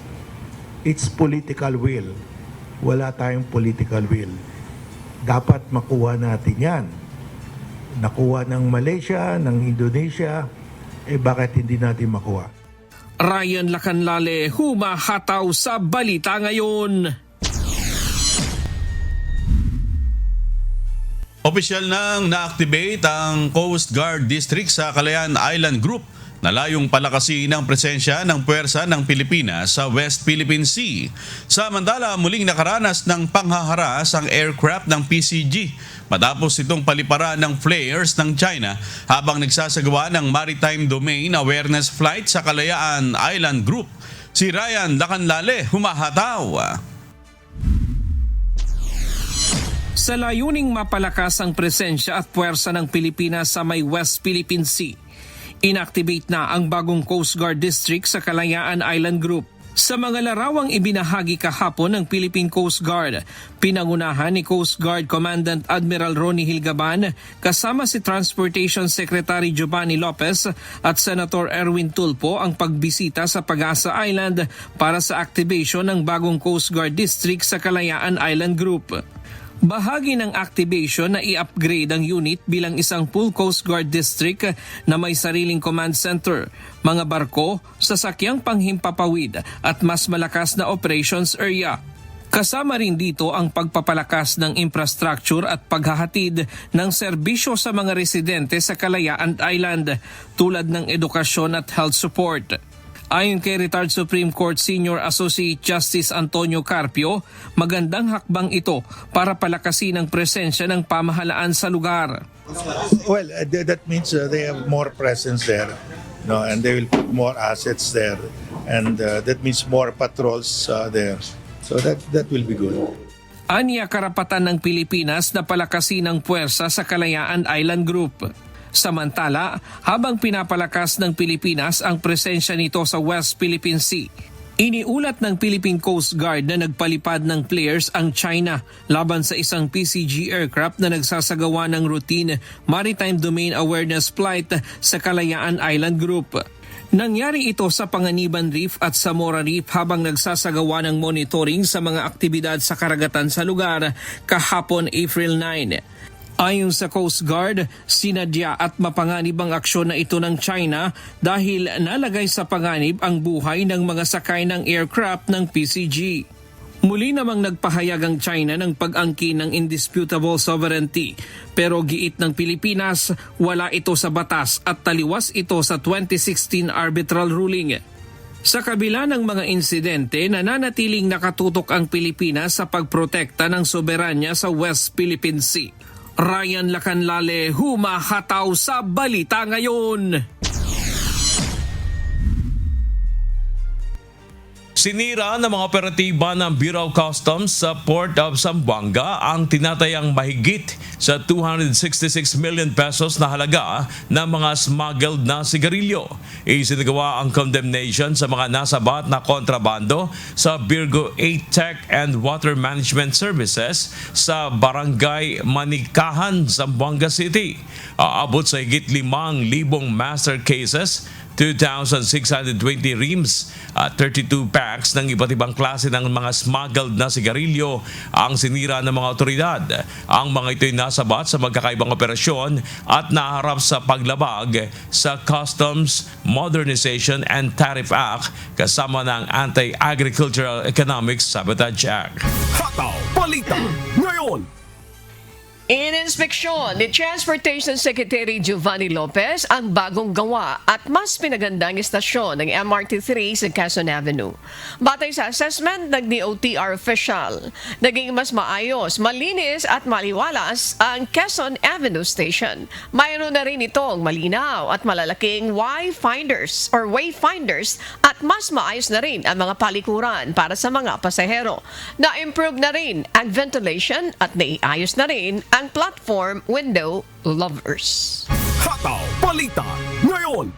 It's political will. Wala tayong political will. Dapat makuha natin yan. Nakuha ng Malaysia, ng Indonesia, bakit hindi natin makuha? Ryan Lacanlale, humahataw sa Balita Ngayon. Opisyal nang na-activate ang Coast Guard District sa Kalayaan Island Group na layong palakasin ang presensya ng puwersa ng Pilipinas sa West Philippine Sea. Samantala, muling nakaranas ng panghaharas ang aircraft ng PCG matapos itong paliparan ng flares ng China habang nagsasagawa ng Maritime Domain Awareness Flight sa Kalayaan Island Group. Si Ryan Lacanlale, humahataw. Sa layuning mapalakas ang presensya at puwersa ng Pilipinas sa may West Philippine Sea, inactivate na ang bagong Coast Guard District sa Kalayaan Island Group. Sa mga larawang ibinahagi kahapon ng Philippine Coast Guard, pinangunahan ni Coast Guard Commandant Admiral Ronnie Hilgaban kasama si Transportation Secretary Giovanni Lopez at Senator Erwin Tulfo ang pagbisita sa Pag-asa Island para sa activation ng bagong Coast Guard District sa Kalayaan Island Group. Bahagi ng activation na i-upgrade ang unit bilang isang full Coast Guard District na may sariling command center, mga barko, sasakyang panghimpapawid at mas malakas na operations area. Kasama rin dito ang pagpapalakas ng infrastructure at paghahatid ng serbisyo sa mga residente sa Kalayaan Island tulad ng edukasyon at health support. Ayon kay retired Supreme Court Senior Associate Justice Antonio Carpio, magandang hakbang ito para palakasin ang presensya ng pamahalaan sa lugar. Well, that means they have more presence there, no, and they will put more assets there, and that means more patrols there. So that will be good. Anya karapatan ng Pilipinas na palakasin ang puwersa sa Kalayaan Island Group. Samantala, habang pinapalakas ng Pilipinas ang presensya nito sa West Philippine Sea, iniulat ng Philippine Coast Guard na nagpalipad ng players ang China laban sa isang PCG aircraft na nagsasagawa ng routine Maritime Domain Awareness Flight sa Kalayaan Island Group. Nangyari ito sa Panganiban Reef at Samora Reef habang nagsasagawa ng monitoring sa mga aktibidad sa karagatan sa lugar kahapon April 9. Ayon sa Coast Guard, sinadya at mapanganib ang aksyon na ito ng China dahil nalagay sa panganib ang buhay ng mga sakay ng aircraft ng PCG. Muli namang nagpahayag ang China ng pag-angkin ng indisputable sovereignty, pero giit ng Pilipinas, wala ito sa batas at taliwas ito sa 2016 arbitral ruling. Sa kabila ng mga insidente, nananatiling nakatutok ang Pilipinas sa pagprotekta ng soberanya sa West Philippine Sea. Ryan Lacanlale, humahataw sa Balita Ngayon. Sinira ng mga operatiba ng Bureau of Customs sa Port of Zamboanga ang tinatayang mahigit sa 266 million pesos na halaga ng mga smuggled na sigarilyo. Isinagawa ang condemnation sa mga nasabat na kontrabando sa Virgo 8 Tech and Water Management Services sa Barangay Manikahan, Zamboanga City. Aabot sa higit 5,000 master cases, 2,620 rims at 32 packs ng iba't ibang klase ng mga smuggled na sigarilyo ang sinira ng mga otoridad. Ang mga ito'y nasabat sa magkakaibang operasyon at naharap sa paglabag sa Customs Modernization and Tariff Act kasama ng Anti-Agricultural Economics Sabotage Act. Hataw Balita Ngayon. Ininspeksyon ni Transportation Secretary Giovanni Lopez ang bagong gawa at mas pinagandang istasyon ng MRT3 sa Quezon Avenue. Batay sa assessment ng DOTR official, naging mas maayos, malinis at maliwalas ang Quezon Avenue Station. Mayroon na rin itong malinaw at malalaking wayfinders at mas maayos na rin ang mga palikuran para sa mga pasahero. Na-improve na rin ang ventilation at naiayos na rin ang platform window lovers. Hataw Balita Ngayon.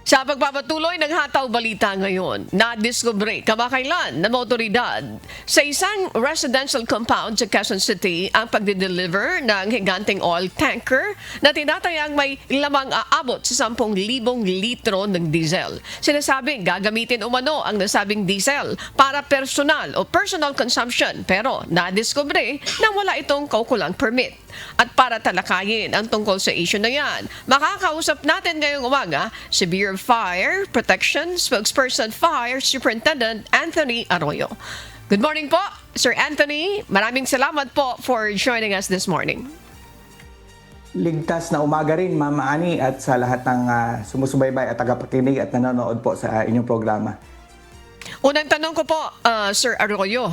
Sa pagpapatuloy ng Hataw Balita Ngayon, nadiskubre kamakailan ng otoridad sa isang residential compound sa Quezon City ang pagde-deliver ng higanteng oil tanker na tinatayang may lamang aabot sa 10,000 litro ng diesel. Sinasabing gagamitin umano ang nasabing diesel para personal consumption, pero nadiskubre na wala itong kaukulang permit. At para talakayin ang tungkol sa issue na yan, makakausap natin ngayong umaga si Bureau of Fire Protection Spokesperson Fire Superintendent Anthony Arroyo. Good morning po, Sir Anthony. Maraming salamat po for joining us this morning. Ligtas na umaga rin, Mama Ani, at sa lahat ng sumusubaybay at tagapakinig at nanonood po sa inyong programa. Unang tanong ko po, Sir Arroyo,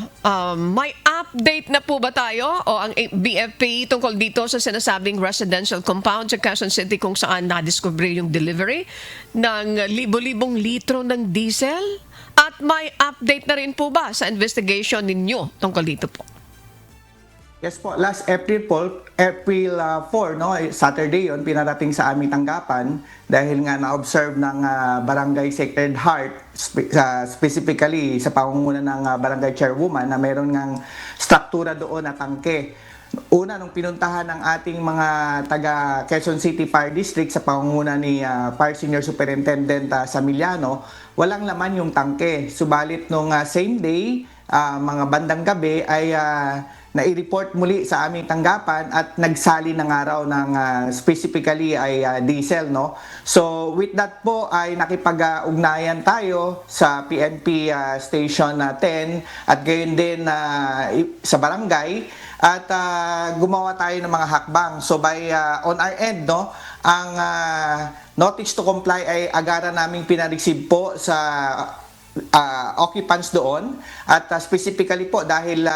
may update na po ba tayo o ang BFP tungkol dito sa sinasabing residential compound sa Quezon City kung saan nadiscover yung delivery ng libo-libong litro ng diesel? At may update na rin po ba sa investigation ninyo tungkol dito po? Yes po, last April 4, no, Saturday yon, pinarating sa aming tanggapan dahil nga na-observe ng Barangay Sacred Heart, specifically sa pangunguna ng Barangay Chairwoman na mayroon ngang struktura doon na tangke. Una, nung pinuntahan ng ating mga taga Quezon City Fire District sa pangunguna ni Fire Senior Superintendent Samiliano, walang laman yung tangke. Subalit nung same day, mga bandang gabi ay nai-report muli sa aming tanggapan at nagsali ng araw ng specifically ay diesel, no. So with that po ay nakipag-ugnayan tayo sa PNP Station 10 at gayon din sa barangay at gumawa tayo ng mga hakbang. So by on our end, no, ang notice to comply ay agara naming pinareceive po sa occupants doon at specifically po dahil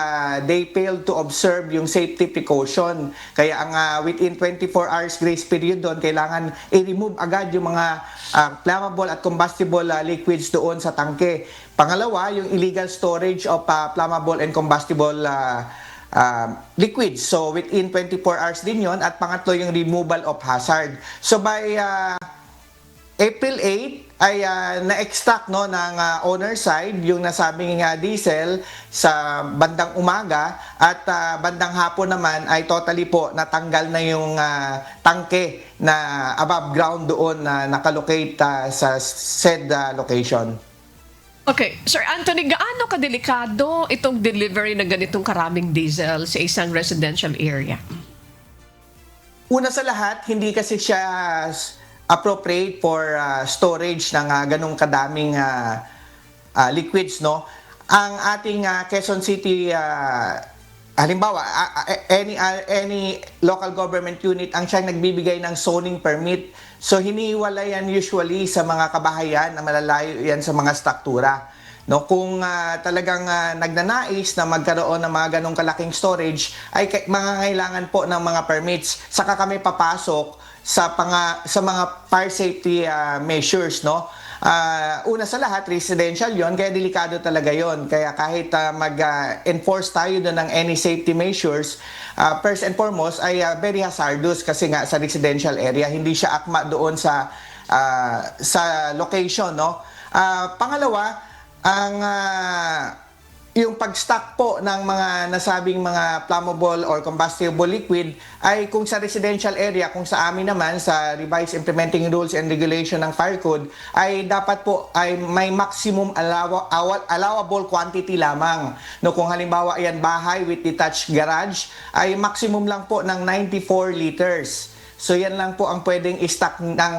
they failed to observe yung safety precaution. Kaya ang within 24 hours grace period doon, kailangan i-remove agad yung mga flammable at combustible liquids doon sa tangke. Pangalawa, yung illegal storage of flammable and combustible liquids. So within 24 hours din yon. At pangatlo, yung removal of hazard. So by April 8 ay na-extract ng owner side yung nasabing diesel sa bandang umaga at bandang hapon naman ay totally po natanggal na yung tangke na above ground doon na nakalocate sa said location. Okay. Sir Anthony, gaano kadelikado itong delivery ng ganitong karaming diesel sa isang residential area? Una sa lahat, hindi kasi siya appropriate for storage ng ganong kadaming liquids, no? Ang ating Quezon City, halimbawa, any local government unit ang siyang nagbibigay ng zoning permit. So hiniwala yan usually sa mga kabahayan na malalayo yan sa mga struktura. No, kung talagang nagnanais na magkaroon ng mga ganong kalaking storage, ay mangangailangan po ng mga permits. Saka kami papasok sa mga fire safety measures, no? Una sa lahat, residential yon, kaya delikado talaga yon. Kaya kahit mag-enforce tayo doon ng any safety measures, first and foremost ay very hazardous kasi nga sa residential area, hindi siya akma doon sa location, no? Pangalawa, yung pag-stock po ng mga nasabing mga flammable or combustible liquid ay kung sa residential area, kung sa amin naman sa revised implementing rules and regulation ng fire code ay dapat po ay may maximum allowable quantity lamang. No, kung halimbawa ayan bahay with detached garage ay maximum lang po ng 94 liters. So yan lang po ang pwedeng i-stock ng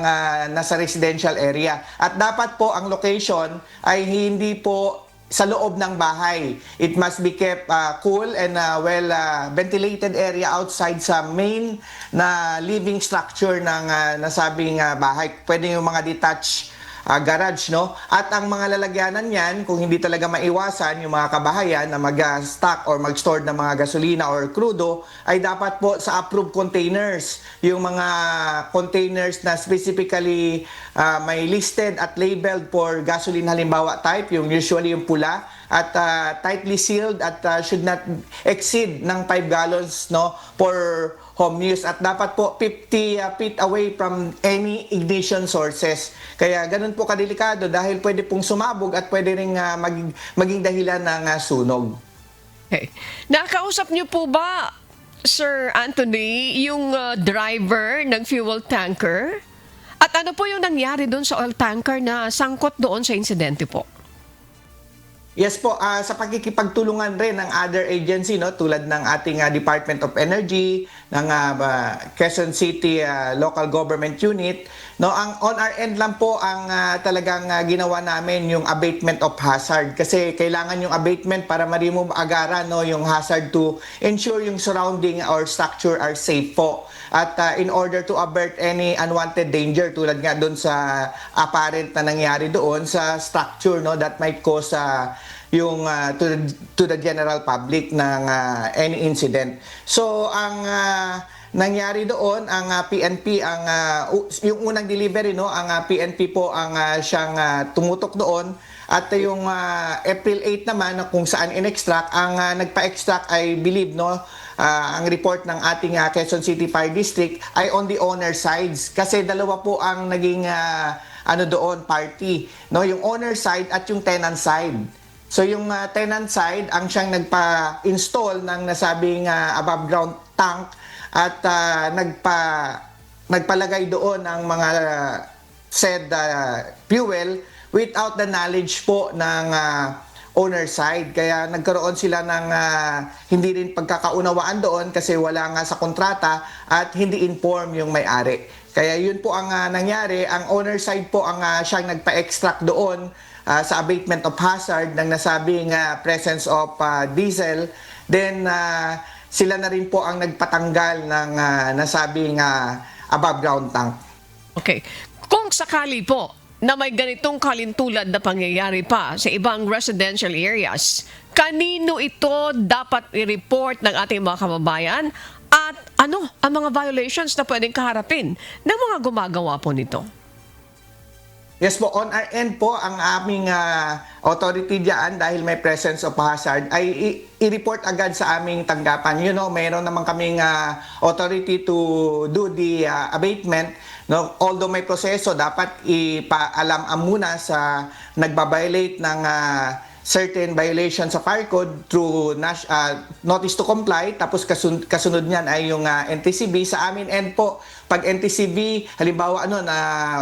nasa residential area. At dapat po ang location ay hindi po sa loob ng bahay. It must be kept cool and ventilated area outside sa main na living structure ng nasabing bahay. Pwede yung mga detached garage, no? At ang mga lalagyanan niyan, kung hindi talaga maiwasan yung mga kabahayan na mag-stock or mag-store ng mga gasolina or crudo, ay dapat po sa approved containers. Yung mga containers na specifically may listed at labeled for gasoline halimbawa type, yung usually yung pula, at tightly sealed at should not exceed ng 5 gallons, no, for home use, at dapat po 50 feet away from any ignition sources. Kaya ganun po kadelikado dahil pwede pong sumabog at pwede ring maging dahilan ng sunog. Okay. Nakausap niyo po ba, Sir Anthony, yung driver ng fuel tanker? At ano po yung nangyari doon sa oil tanker na sangkot doon sa insidente po? Yes po, sa pagkikipagtulungan rin ng other agency, no, tulad ng ating Department of Energy, ng Quezon City Local Government Unit, no, ang on our end lang po ang talagang ginawa namin yung abatement of hazard kasi kailangan yung abatement para ma-remove agaran, no, yung hazard to ensure yung surrounding or structure are safe po. At in order to avert any unwanted danger tulad nga doon sa apparent na nangyari doon sa structure, no, that might cause yung to the general public ng any incident. So ang nangyari doon, ang PNP yung unang delivery, no, ang PNP po ang siyang tumutok doon, at yung April 8 naman kung saan in-extract, ang nagpa-extract I believe, no, ang report ng ating Quezon City Fire District ay on the owner sides kasi dalawa po ang naging doon party, no, yung owner side at yung tenant side. So yung tenant side ang siyang nagpa-install ng nasabing above ground tank at nagpalagay doon ng mga said fuel without the knowledge po ng owner side. Kaya nagkaroon sila ng hindi rin pagkakaunawaan doon kasi wala nga sa kontrata at hindi inform yung may-ari. Kaya yun po ang nangyari. Ang owner side po ang siyang nagpa-extract doon sa abatement of hazard ng nasabing presence of diesel. Then sila na rin po ang nagpatanggal ng nasabing above ground tank. Okay. Kung sakali po na may ganitong kalintulad na pangyayari pa sa ibang residential areas, kanino ito dapat i-report ng ating mga kababayan at ano ang mga violations na pwedeng kaharapin ng mga gumagawa po nito? Yes po, on our end po, ang aming authority diyan dahil may presence of hazard ay i-report agad sa aming tanggapan. Mayroon naman kaming authority to do the abatement. Although may proseso, dapat ipaalam muna sa nagbabiolate ng certain violations sa fire code through notice to comply, tapos kasunod niyan ay yung NTCB. Sa amin end po, pag NTCB, halimbawa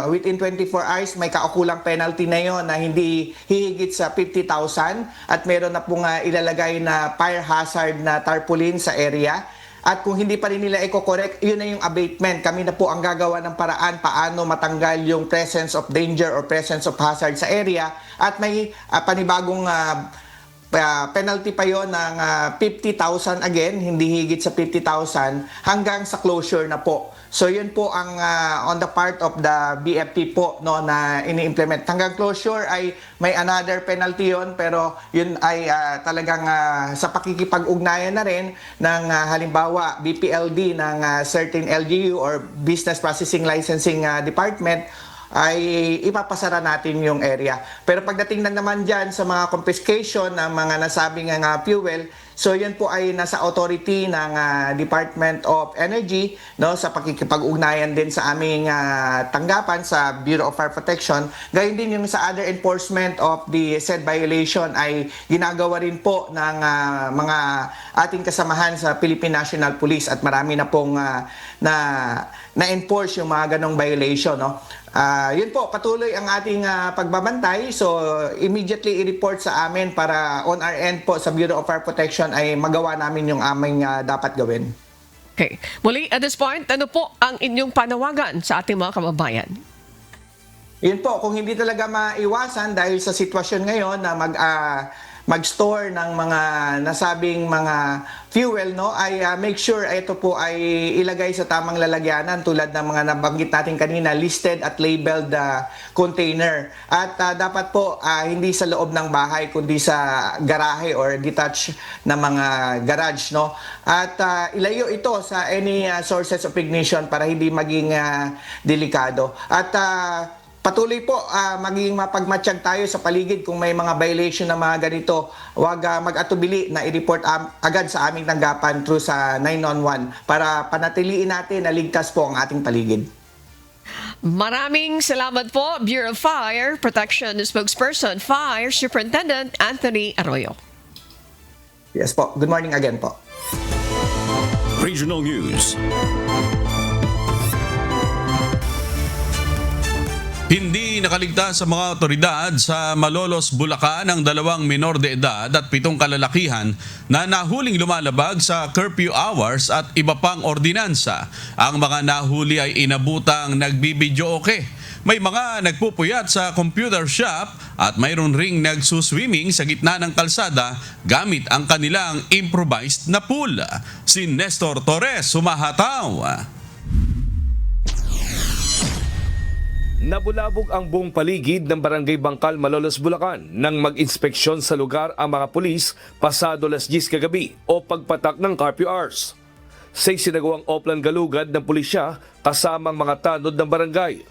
within 24 hours, may kaukulang penalty na yon na hindi hihigit sa 50,000 at meron na pong ilalagay na fire hazard na tarpaulin sa area. At kung hindi pa rin nila i-correct, yun na yung abatement. Kami na po ang gagawa ng paraan paano matanggal yung presence of danger or presence of hazard sa area. At may panibagong penalty pa yon ng 50,000 again, hindi higit sa 50,000 hanggang sa closure na po. So yun po ang on the part of the BFP po na ini-implement. Hanggang closure ay may another penalty yon, pero yun ay talagang sa pakikipag-ugnayan na rin ng halimbawa BPLD ng certain LGU or Business Processing Licensing Department ay ipapasara natin yung area. Pero pagdating na naman dyan sa mga confiscation ng mga nasabing fuel, so yun po ay nasa authority ng Department of Energy, sa pakikipag-ugnayan din sa aming tanggapan sa Bureau of Fire Protection. Gayun din yung sa other enforcement of the said violation ay ginagawa rin po ng mga ating kasamahan sa Philippine National Police at marami na pong na-enforce yung mga ganong violation. Yun po, patuloy ang ating pagbabantay. So, immediately i-report sa amin para on our end po sa Bureau of Fire Protection ay magawa namin yung aming dapat gawin. Okay. Muli, at this point, ano po ang inyong panawagan sa ating mga kababayan? Yun po, kung hindi talaga maiwasan dahil sa sitwasyon ngayon na mag-store ng mga nasabing mga fuel, ay make sure ito po ay ilagay sa tamang lalagyanan tulad ng mga nabanggit natin kanina, listed at labeled container. At dapat po hindi sa loob ng bahay kundi sa garahe or detached na mga garage. At ilayo ito sa any sources of ignition para hindi maging delikado. At patuloy po, maging mapagmatsyag tayo sa paligid kung may mga violation na mga ganito. Huwag mag-atubili na i-report agad sa aming tanggapan through sa 911 para panatiliin natin na ligtas po ang ating paligid. Maraming salamat po, Bureau of Fire Protection Spokesperson, Fire Superintendent Anthony Arroyo. Yes po. Good morning again po. Regional News. Hindi nakaligtas sa mga otoridad sa Malolos, Bulacan ang 2 minor de edad at 7 kalalakihan na nahuling lumalabag sa curfew hours at iba pang ordinansa. Ang mga nahuli ay inabutang nagbibidyoke. May mga nagpupuyat sa computer shop at mayroon ring nagsuswimming sa gitna ng kalsada gamit ang kanilang improvised na pool. Si Nestor Torres sumahataw. Nabulabog ang buong paligid ng Barangay Bangkal, Malolos, Bulacan nang mag-inspeksyon sa lugar ang mga pulis pasado 10:00 kagabi o pagpatak ng curfew hours. Sa isinagawang oplan galugad ng pulisya kasamang mga tanod ng barangay.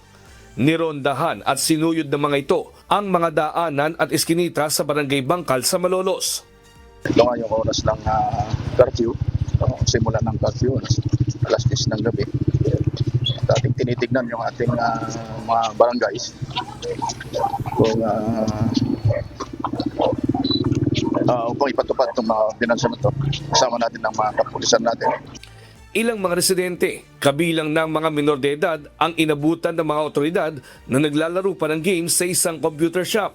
Nirondahan at sinuyod ng mga ito ang mga daanan at iskinita sa Barangay Bangkal sa Malolos. Ito nga yung oras ng curfew, simula ng curfew, alas 10 ng gabi. Ating tinitignan yung ating mga barangays kung upang ipatupad itong mga ordinansa na ito. Kasama natin ng mga kapulisan natin. Ilang mga residente, kabilang ng mga minor de edad, ang inabutan ng mga otoridad na naglalaro pa ng games sa isang computer shop.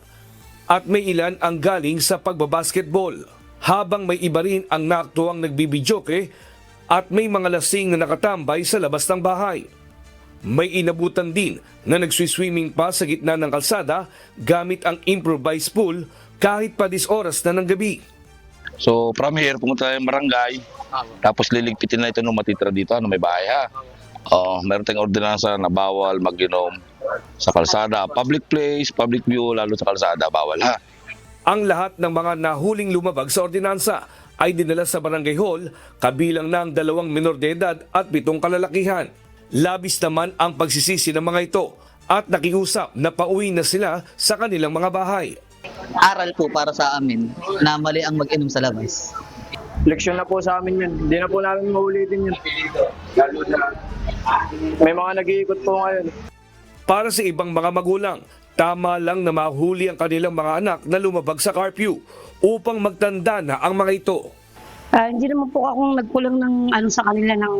At may ilan ang galing sa pagbabasketball. Habang may iba rin ang naaktuang nagbibidyoke at may mga lasing na nakatambay sa labas ng bahay. May inabutan din na nagswiswimming pa sa gitna ng kalsada gamit ang improvised pool kahit pa 10 oras na ng gabi. So from here, pumunta tayo ng barangay, tapos liligpitin na ito nung matitira dito, may bahay ha. Meron tayong ordinansa na bawal mag-inom sa kalsada, public place, public view, lalo sa kalsada, bawal ha. Ang lahat ng mga nahuling lumabag sa ordinansa ay dinala sa barangay hall kabilang ng 2 minor de edad at 7 kalalakihan. Labis naman ang pagsisisi ng mga ito at nakiusap na pauwi na sila sa kanilang mga bahay. Aral po para sa amin na mali ang mag-inom sa labas. Leksyon na po sa amin yun. Hindi na po namin maulitin yun. Lalo na may mga nag-iikot po ngayon. Para sa ibang mga magulang, tama lang na mahuli ang kanilang mga anak na lumabag sa curfew upang magtanda na ang mga ito. Hindi naman po akong nagkulang ng sa kanila ng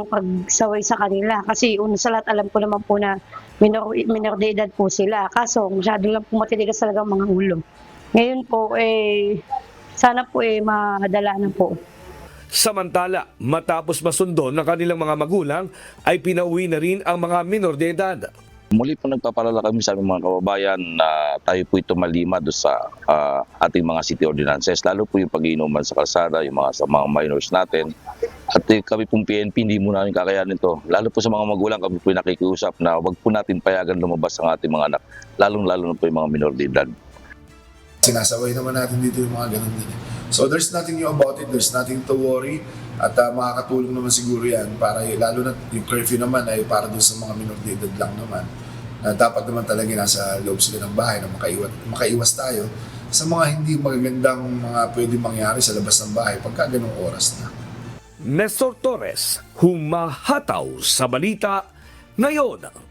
pagsaway sa kanila. Kasi una sa lahat, alam ko naman po na minor de edad po sila. Kaso masyado lang po matitigas talaga ang mga ulo. Ngayon po, sana po madala na po. Samantala, matapos masundo ng kanilang mga magulang, ay pinauwi na rin ang mga minor de edad. Muli po nagpapalala kami sa aming mga kababayan na tayo po ito malima doon sa ating mga city ordinances, lalo po yung pag-iinuman sa kalsada, yung sa mga minors natin. At kami pong PNP, hindi mo namin kakayanin ito. Lalo po sa mga magulang, kami po nakikiusap na wag po natin payagan lumabas ang ating mga anak, lalong-lalo na po yung mga minor de edad. Sinasaway naman natin dito yung mga ganun din. So there's nothing new about it, there's nothing to worry. At makakatulong naman siguro yan para lalo na yung curfew naman ay para doon sa mga minor de edad lang naman. Dapat naman talaga nasa loob sila ng bahay na makaiwas tayo sa mga hindi magagandang mga pwede mangyari sa labas ng bahay pagka ganung oras na. Nestor Torres, humahataw sa balita ngayon.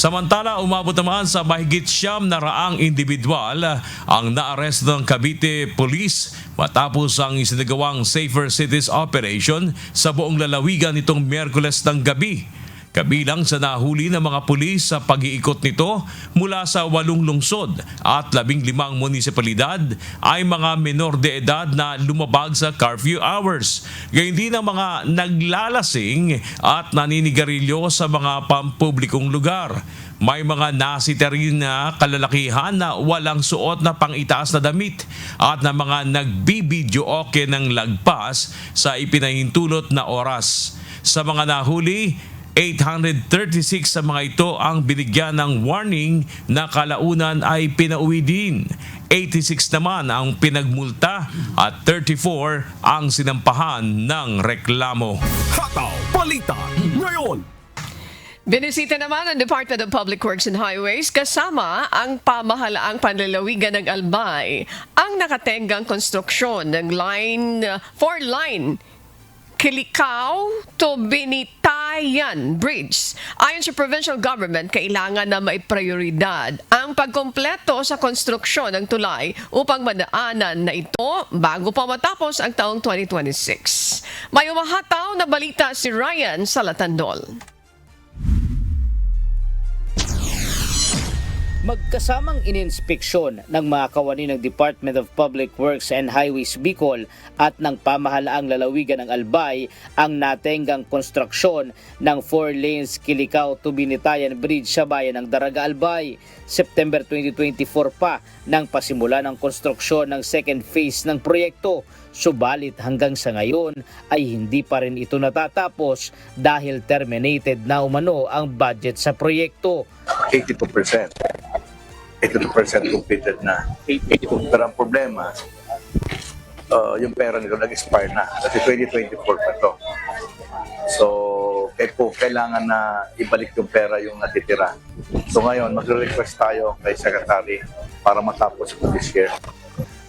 Samantala, umabot naman sa mahigit 900 individual ang naaresto ng Cavite Police matapos ang isinagawang Safer Cities Operation sa buong lalawigan nitong Miyerkules ng gabi. Kabilang sa nahuli ng mga pulis sa pag-iikot nito mula sa 8 lungsod at 15 munisipalidad ay mga menor de edad na lumabag sa curfew hours. Gayun din ang mga naglalasing at naninigarilyo sa mga pampublikong lugar. May mga nasita rin na kalalakihan na walang suot na pangitaas na damit at na mga nagbibidyo okay ng lagpas sa ipinahintulot na oras. Sa mga nahuli, 836 sa mga ito ang binigyan ng warning na kalaunan ay pinauwi din. 86 naman ang pinagmulta at 34 ang sinampahan ng reklamo. Hataw Balita ngayon. Binisita naman ng Department of Public Works and Highways kasama ang pamahalaang panlalawigan ng Albay ang nakatenggang konstruksyon ng 4-line Kilikao to Binitayan Bridge. Ayon sa provincial government, kailangan na maiprioridad ang pagkumpleto sa konstruksyon ng tulay upang madaanan na ito bago pa matapos ang taong 2026. May umahataw na balita si Ryan Salatandol. Magkasamang ininspeksyon ng mga kawani ng Department of Public Works and Highways Bicol at ng pamahalaang lalawigan ng Albay ang natenggang konstruksyon ng 4 lanes Kilikao to Binitayan Bridge sa bayan ng Daraga, Albay. September 2024 pa nang pasimula ng konstruksyon ng second phase ng proyekto. Subalit hanggang sa ngayon ay hindi pa rin ito natatapos dahil terminated na umano ang budget sa proyekto. 82% completed na. 82. Pero ang problema, yung pera nito nag-expire na. Kasi 2024 pa to. So, kailangan na ibalik yung pera yung natitira. So ngayon, mag-request tayo kay Secretary para matapos ito this year.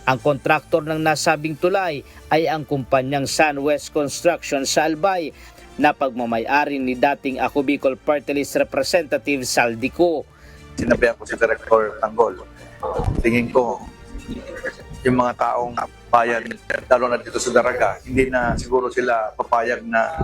Ang kontraktor ng nasabing tulay ay ang kumpanyang SunWest Construction sa Albay na pagmamay-ari ni dating Ako Bicol Party List Representative Saldico. Sinabihan ko si Director Tanggol, tingin ko yung mga taong bayan, lalo na dito sa Daraga, hindi na siguro sila papayag na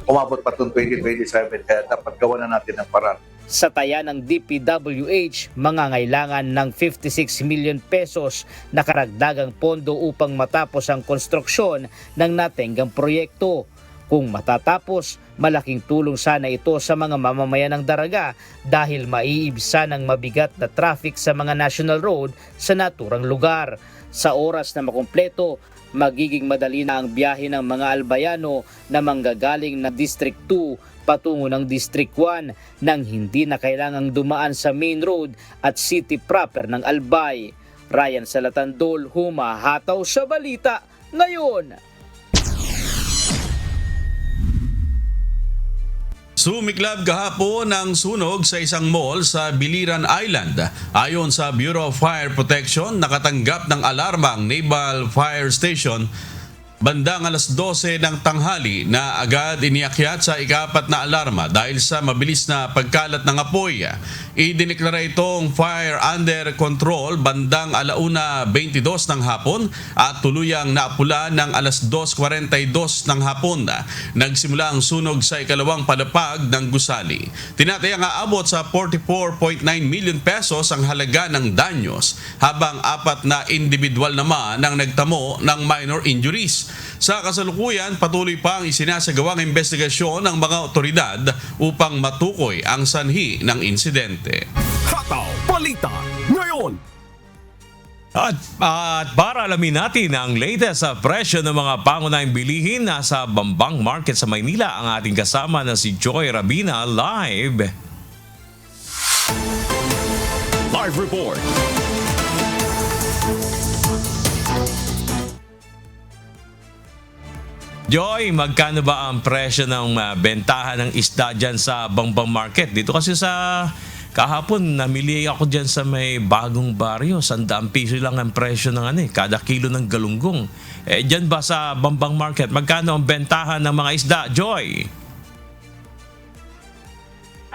umabot pa itong 2027, kaya dapat gawa na natin ang paraan. Sa taya ng DPWH, mangangailangan ng 56 million pesos na karagdagang pondo upang matapos ang konstruksyon ng natenggang proyekto. Kung matatapos, Malaking tulong sana ito sa mga mamamayan ng Daraga dahil maiibsan ang mabigat na traffic sa mga national road sa naturang lugar. Sa oras na makumpleto, magiging madali na ang biyahe ng mga albayano na manggagaling na District 2 patungo ng District 1 nang hindi na kailangang dumaan sa main road at city proper ng Albay. Ryan Salatandol, humahataw sa balita ngayon. Sumiklab kahapon ang sunog sa isang mall sa Biliran Island. Ayon sa Bureau of Fire Protection, nakatanggap ng alarma ang Naval Fire Station bandang alas 12 ng tanghali na agad iniakyat sa ika-4 na alarma dahil sa mabilis na pagkalat ng apoy. Idineklara itong fire under control bandang 1:22 ng hapon at tuluyang naapula ng alas 2:42 ng hapon. Nagsimula ang sunog sa ikalawang palapag ng gusali. Tinatayang aabot sa 44.9 million pesos ang halaga ng danyos habang 4 na individual naman ang nagtamo ng minor injuries. Sa kasalukuyan, patuloy pa ang isinasagawang investigasyon ng mga otoridad upang matukoy ang sanhi ng insidente. Hataw Balita ngayon. At para alamin natin ang latest sa presyo ng mga pangunahing bilihin nasa Bambang Market sa Maynila, ang ating kasama na si Joy Rabina live. Live report. Joy, magkano ba ang presyo ng bentahan ng isda dyan sa Bambang Market? Dito kasi sa kahapon, namili ako dyan sa may bagong baryo. 100 piso lang ang presyo ng kada kilo ng galunggong. Dyan ba sa Bambang Market, magkano ang bentahan ng mga isda? Joy?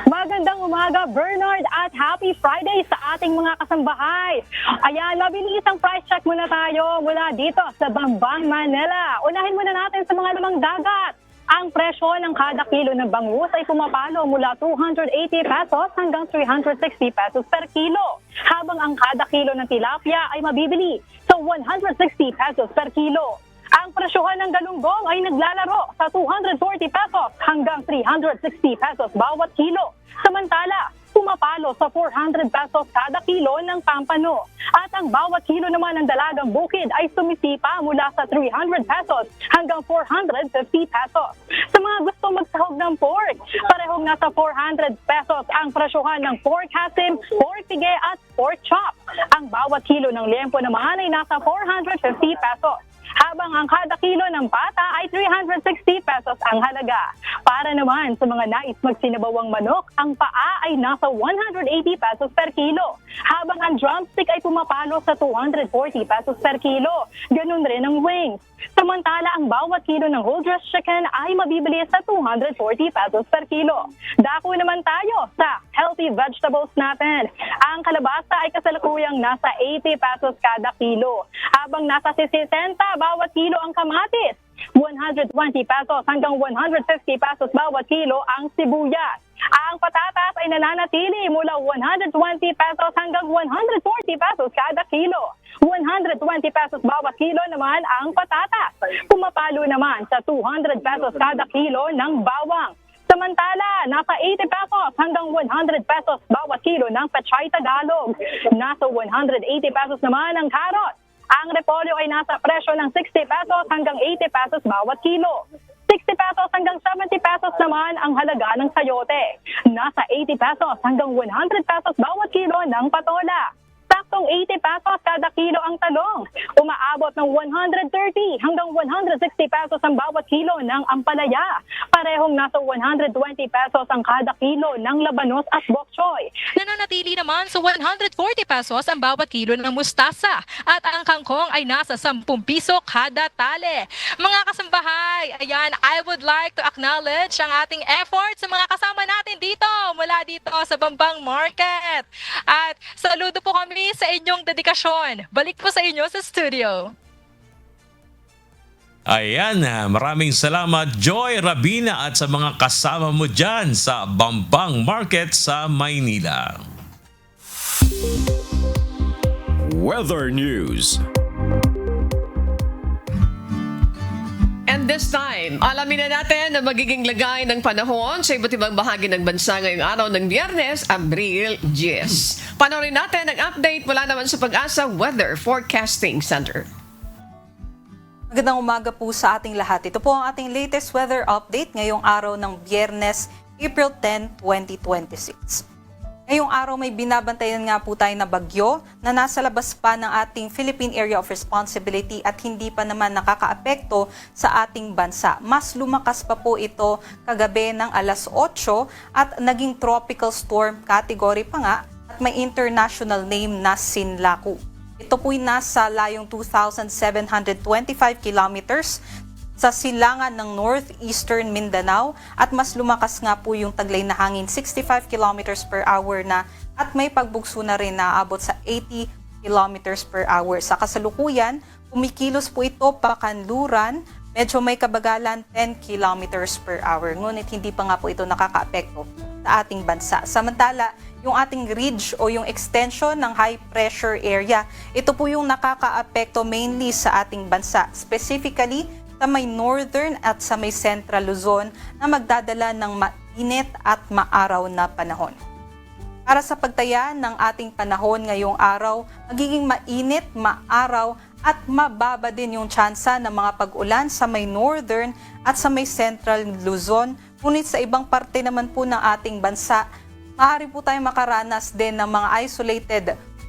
Magandang umaga, Bernard, at happy Friday sa ating mga kasambahay. Ayan, mabilis ang price check muna tayo mula dito sa Bambang, Manila. Unahin muna natin sa mga lamang dagat. Ang presyo ng kada kilo ng bangus ay pumapalo mula 280 pesos hanggang 360 pesos per kilo. Habang ang kada kilo ng tilapia ay mabibili sa 160 pesos per kilo. Ang presyohan ng galunggong ay naglalaro sa 240 pesos hanggang 360 pesos bawat kilo. Samantala, pumapalo sa 400 pesos kada kilo ng pampano. At ang bawat kilo naman ng dalagang bukid ay sumisipa mula sa 300 pesos hanggang 450 pesos. Sa mga gusto magsahog ng pork, parehong nasa 400 pesos ang presyohan ng pork hasim, pork pige at pork chop. Ang bawat kilo ng liempo naman ay nasa 450 pesos. Habang ang kada kilo ng pata ay 360 pesos ang halaga. Para naman sa mga nais magsinabawang manok, ang paa ay nasa 180 pesos per kilo. Habang ang drumstick ay pumapalo sa 240 pesos per kilo. Ganun rin ang wings. Samantala, ang bawat kilo ng whole dressed chicken ay mabibili sa 240 pesos per kilo. Dako naman tayo sa healthy vegetables natin. Ang kalabasa ay kasalukuyang nasa 80 pesos kada kilo. Habang nasa 60 bawat kilo ang kamatis. 120 pesos hanggang 150 pesos bawat kilo ang sibuyas. Ang patatas ay nananatili mula 120 pesos hanggang 140 pesos kada kilo. 120 pesos bawat kilo naman ang patatas. Pumapalo naman sa 200 pesos kada kilo ng bawang. Samantala, nasa 80 pesos hanggang 100 pesos bawat kilo ng pechay Tagalog. Nasa 180 pesos naman ang carrot. Ang repolyo ay nasa presyo ng 60 pesos hanggang 80 pesos bawat kilo. 60 pesos hanggang 70 pesos naman ang halaga ng sayote. Nasa 80 pesos hanggang 100 pesos bawat kilo ng patola. Saktong 80 pesos kada kilo ang talong. Umaabot ng 130 hanggang 160 pesos ang bawat kilo ng ampalaya. Parehong nasa 120 pesos ang kada kilo ng labanos at bok choy. Nananatili naman sa 140 pesos ang bawat kilo ng mustasa at ang kangkong ay nasa 10 piso kada tali. Mga kasambahay, ayan, I would like to acknowledge ang ating effort sa mga kasama natin dito mula dito sa Bambang Market. At saludo po kami sa inyong dedikasyon. Balik po sa inyo sa studio. Ayan, maraming salamat Joy Rabina at sa mga kasama mo dyan sa Bambang Market sa Maynila. Weather News. And this time, time. Alamin na natin na magiging lagay ng panahon sa iba't ibang bahagi ng bansa ngayong araw ng Biyernes, Abril 10. Panoorin natin ang update mula naman sa Pag-asa Weather Forecasting Center. Magandang umaga po sa ating lahat. Ito po ang ating latest weather update ngayong araw ng Biyernes, April 10, 2026. Ngayong araw may binabantayan nga po tayo na bagyo na nasa labas pa ng ating Philippine Area of Responsibility at hindi pa naman nakakaapekto sa ating bansa. Mas lumakas pa po ito kagabi ng alas 8 at naging tropical storm category pa nga at may international name na Sinlaku. Ito po'y nasa layong 2,725 kilometers sa silangan ng northeastern Mindanao at mas lumakas nga po yung taglay na hangin 65 kilometers per hour na at may pagbugso na rin na abot sa 80 kilometers per hour. Sa kasalukuyan, kumikilos po ito pakanluran, medyo may kabagalan 10 kilometers per hour. Ngunit hindi pa nga po ito nakakaapekto sa ating bansa. Samantala, yung ating ridge o yung extension ng high pressure area, ito po yung nakakaapekto mainly sa ating bansa. Specifically, sa may northern at sa may central Luzon na magdadala ng mainit at maaraw na panahon. Para sa pagtaya ng ating panahon ngayong araw, magiging mainit, maaraw at mababa din yung tsansa ng mga pag-ulan sa may northern at sa may central Luzon. Ngunit sa ibang parte naman po ng ating bansa, maaari po tayong makaranas din ng mga isolated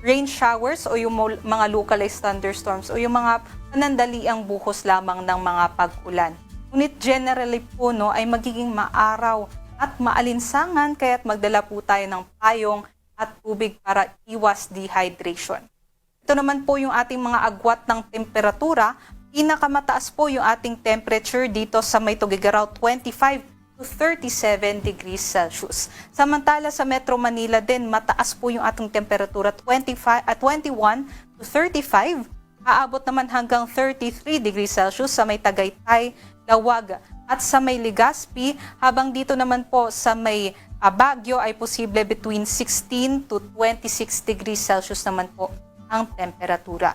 rain showers o yung mga localized thunderstorms o yung mga panandaliang buhos lamang ng mga pag-ulan. Ngunit generally po ay magiging maaraw at maalinsangan kaya't magdala po tayo ng payong at tubig para iwas dehydration. Ito naman po yung ating mga agwat ng temperatura. Pinakamataas po yung ating temperature dito sa may Tuguegarao 25 to 37 degrees Celsius. Samantala sa Metro Manila din, mataas po yung ating temperatura 21 to 35. Aabot naman hanggang 33 degrees Celsius sa may Tagaytay, Lawag at sa may Legazpi. Habang dito naman po sa may Baguio ay posible between 16 to 26 degrees Celsius naman po ang temperatura.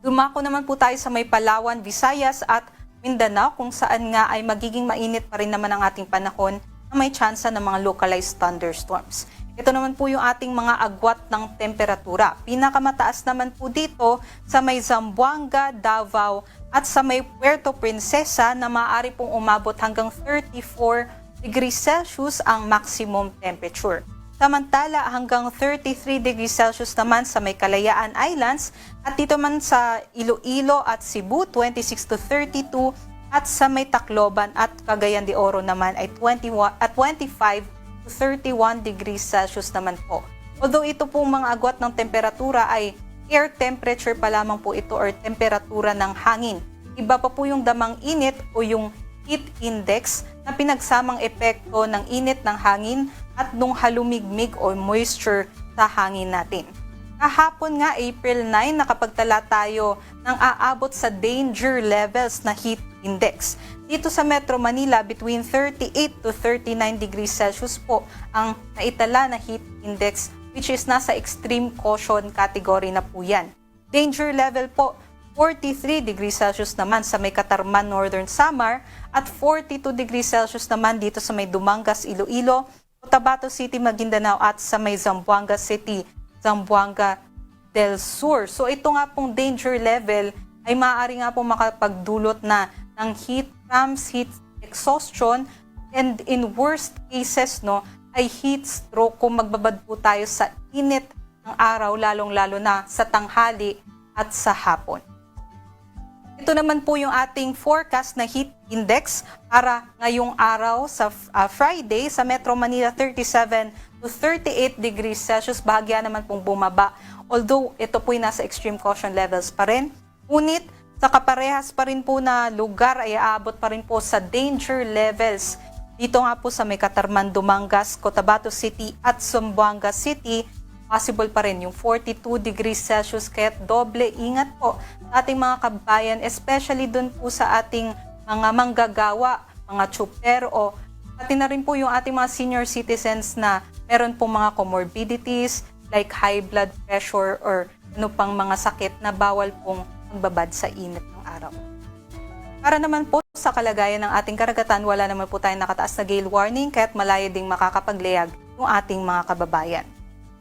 Dumako naman po tayo sa may Palawan, Visayas at Mindanao kung saan nga ay magiging mainit pa rin naman ang ating panahon na may tsansa ng mga localized thunderstorms. Ito naman po yung ating mga agwat ng temperatura. Pinakamataas naman po dito sa may Zamboanga, Davao at sa may Puerto Princesa na maaari pong umabot hanggang 34 degrees Celsius ang maximum temperature. Samantala hanggang 33 degrees Celsius naman sa may Kalayaan Islands at dito man sa Iloilo at Cebu 26 to 32 at sa may Tacloban at Cagayan de Oro naman ay 25 to 31 degrees Celsius naman po. Although ito pong mga agwat ng temperatura ay air temperature pa lamang po ito or temperatura ng hangin. Iba pa po yung damang init o yung heat index na pinagsamang epekto ng init ng hangin at nung halumigmig o moisture sa hangin natin. Kahapon nga, April 9, nakapagtala tayo ng aabot sa danger levels na heat index. Dito sa Metro Manila, between 38 to 39 degrees Celsius po ang naitala na heat index which is nasa extreme caution category na po yan. Danger level po, 43 degrees Celsius naman sa may Catarman, Northern Samar at 42 degrees Celsius naman dito sa may Dumangas, Iloilo, Cotabato City, Maguindanao at sa may Zamboanga City, Zamboanga del Sur. So ito nga pong danger level ay maaari nga pong makapagdulot na ng heat cramps, heat exhaustion and in worst cases ay heat stroke kung magbabad po tayo sa init ng araw lalong-lalo na sa tanghali at sa hapon. Ito naman po yung ating forecast na heat index para ngayong araw sa Friday sa Metro Manila 37 to 38 degrees Celsius. Bahagya naman pong bumaba. Although ito po'y nasa extreme caution levels pa rin. Ngunit sa kaparehas pa rin po na lugar ay aabot pa rin po sa danger levels. Dito nga po sa may Catarman, Dumangas, Cotabato City at Zamboanga City. Possible pa rin yung 42 degrees Celsius kaya doble ingat po sa ating mga kabayan, especially dun po sa ating mga manggagawa, mga tsuper o pati na rin po yung ating mga senior citizens na meron po mga comorbidities like high blood pressure or ano pang mga sakit na bawal pong magbabad sa init ng araw. Para naman po sa kalagayan ng ating karagatan, wala naman po tayong nakataas na gale warning kaya't malaya ding makakapaglayag yung ating mga kababayan.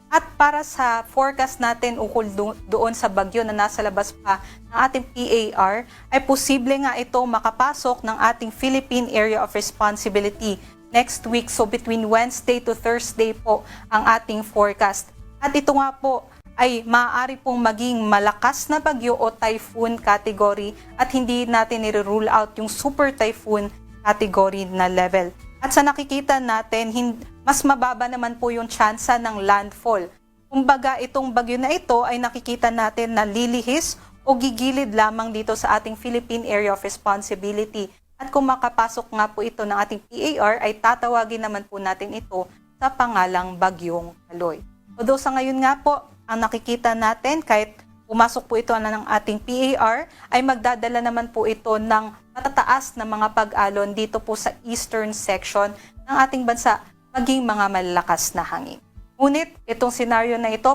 At para sa forecast natin ukol doon sa bagyo na nasa labas pa ng ating PAR, ay posible nga ito makapasok ng ating Philippine Area of Responsibility next week. So between Wednesday to Thursday po ang ating forecast. At ito nga po ay maaari pong maging malakas na bagyo o typhoon category at hindi natin nire-rule out yung super typhoon category na level. At sa nakikita natin, mas mababa naman po yung tsansa ng landfall. Kumbaga, itong bagyo na ito ay nakikita natin na lilihis o gigilid lamang dito sa ating Philippine Area of Responsibility. At kung makapasok nga po ito ng ating PAR, ay tatawagin naman po natin ito sa pangalang Bagyong Aloy. Although sa ngayon nga po, ang nakikita natin kahit pumasok po ito ng ating PAR, ay magdadala naman po ito ng matataas na mga pag-alon dito po sa eastern section ng ating bansa, maging mga malalakas na hangin. Ngunit itong senaryo na ito,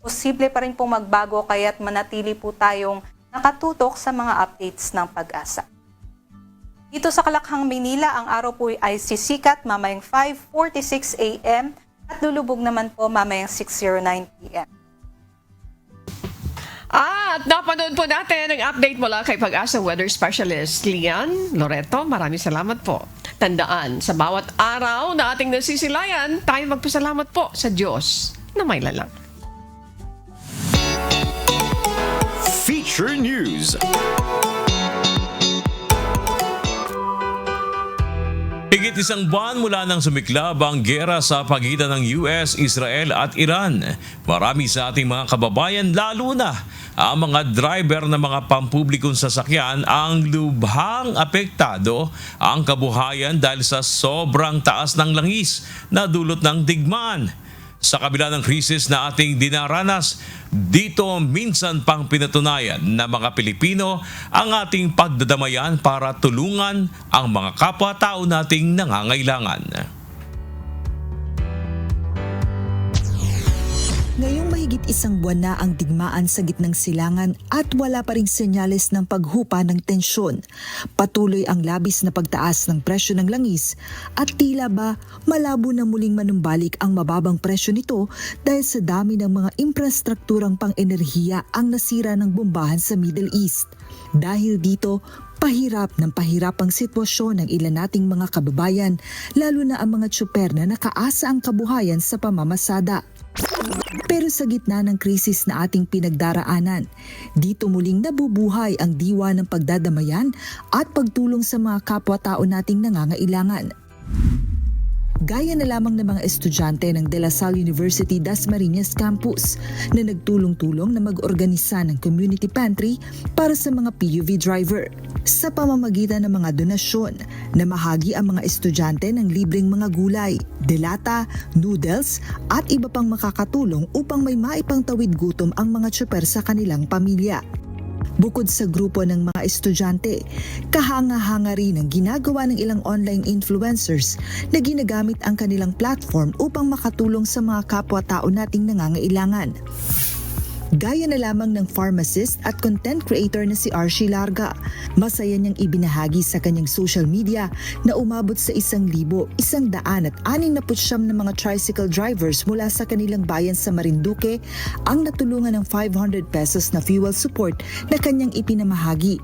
posible pa rin pong magbago kaya't manatili po tayong nakatutok sa mga updates ng Pag-asa. Dito sa Kalakhang, Maynila, ang araw po ay sisikat mamayang 5:46 a.m. at lulubog naman po mamayang 6:09 p.m. At napanood po natin ang update mula kay Pag-asa Weather Specialist Lian Loreto. Maraming salamat po. Tandaan, sa bawat araw na ating nasisilayan, tayo magpasalamat po sa Diyos na may lalang. Feature News. Higit isang buwan mula nang sumiklab ang giyera sa pagitan ng US, Israel at Iran. Marami sa ating mga kababayan, lalo na ang mga driver ng mga pampublikong sasakyan, ang lubhang apektado ang kabuhayan dahil sa sobrang taas ng langis na dulot ng digmaan. Sa kabila ng krisis na ating dinaranas, dito minsan pang pinatunayan na mga Pilipino ang ating pagdadamayan para tulungan ang mga kapwa-tao nating nangangailangan. Ngayong mahigit isang buwan na ang digmaan sa gitnang silangan at wala pa ring senyales ng paghupa ng tensyon. Patuloy ang labis na pagtaas ng presyo ng langis at tila ba malabo na muling manumbalik ang mababang presyo nito dahil sa dami ng mga infrastrukturang pang-enerhiya ang nasira ng bombahan sa Middle East. Dahil dito, pahirap ng pahirap ang sitwasyon ng ilan nating mga kababayan, lalo na ang mga tsuper na nakaasa ang kabuhayan sa pamamasada. Pero sa gitna ng krisis na ating pinagdaraanan, dito muling nabubuhay ang diwa ng pagdadamayan at pagtulong sa mga kapwa-tao nating nangangailangan. Gaya na lamang ng mga estudyante ng De La Salle University Dasmariñas Campus na nagtulong-tulong na mag-organisa ng community pantry para sa mga PUV driver. Sa pamamagitan ng mga donasyon, namahagi ang mga estudyante ng libreng mga gulay, delata, noodles at iba pang makakatulong upang may maipangtawid gutom ang mga tsuper sa kanilang pamilya. Bukod sa grupo ng mga estudyante, kahanga-hanga rin ang ginagawa ng ilang online influencers na ginagamit ang kanilang platform upang makatulong sa mga kapwa-tao nating nangangailangan. Gaya na lamang ng pharmacist at content creator na si Archie Larga. Masaya niyang ibinahagi sa kanyang social media na umabot sa 1,169 na mga tricycle drivers mula sa kanilang bayan sa Marinduque ang natulungan ng 500 pesos na fuel support na kanyang ipinamahagi.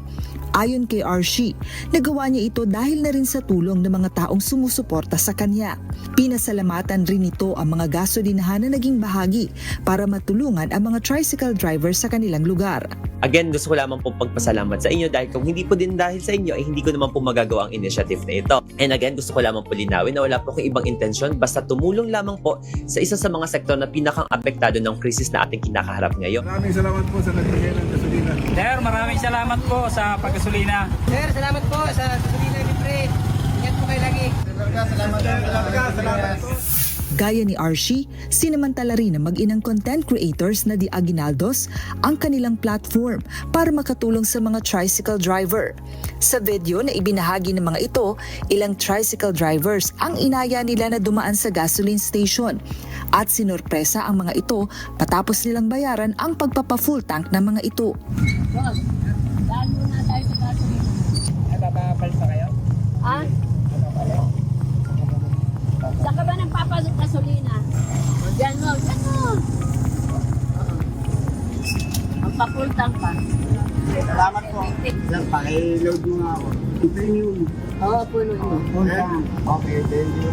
Ayon kay Archie, nagawa niya ito dahil na rin sa tulong ng mga taong sumusuporta sa kanya. Pinasalamatan rin ito ang mga gasolinahan na naging bahagi para matulungan ang mga tricycle driver sa kanilang lugar. Again, gusto ko lamang pong pagpasalamat sa inyo dahil kung hindi po din dahil sa inyo, ay hindi ko naman po magagawa ang initiative na ito. And again, gusto ko lamang po linawin na wala po akong ibang intensyon basta tumulong lamang po sa isa sa mga sektor na pinakang apektado ng krisis na ating kinakaharap ngayon. Maraming salamat po sa nagbigay ng gasolina. Sir, maraming salamat po sa paggasolina. Sir, salamat po sa gasolina libre. Ingat po kayo lagi. Salamat po. Gaya ni Archie, sinamantala rin ng mag-inang content creators na The Aguinaldos ang kanilang platform para makatulong sa mga tricycle driver. Sa video na ibinahagi ng mga ito, ilang tricycle drivers ang inaya nila na dumaan sa gasoline station at sinorpresa ang mga ito patapos nilang bayaran ang pagpapa-full tank ng mga ito. Boss, dahil muna tayo sa gasolina. Yan mo, yan mo. Ang pakultang pa. Salamat po. Sir, paki-load mo nga ako. Premium. Oo, puno mo. Okay, thank you.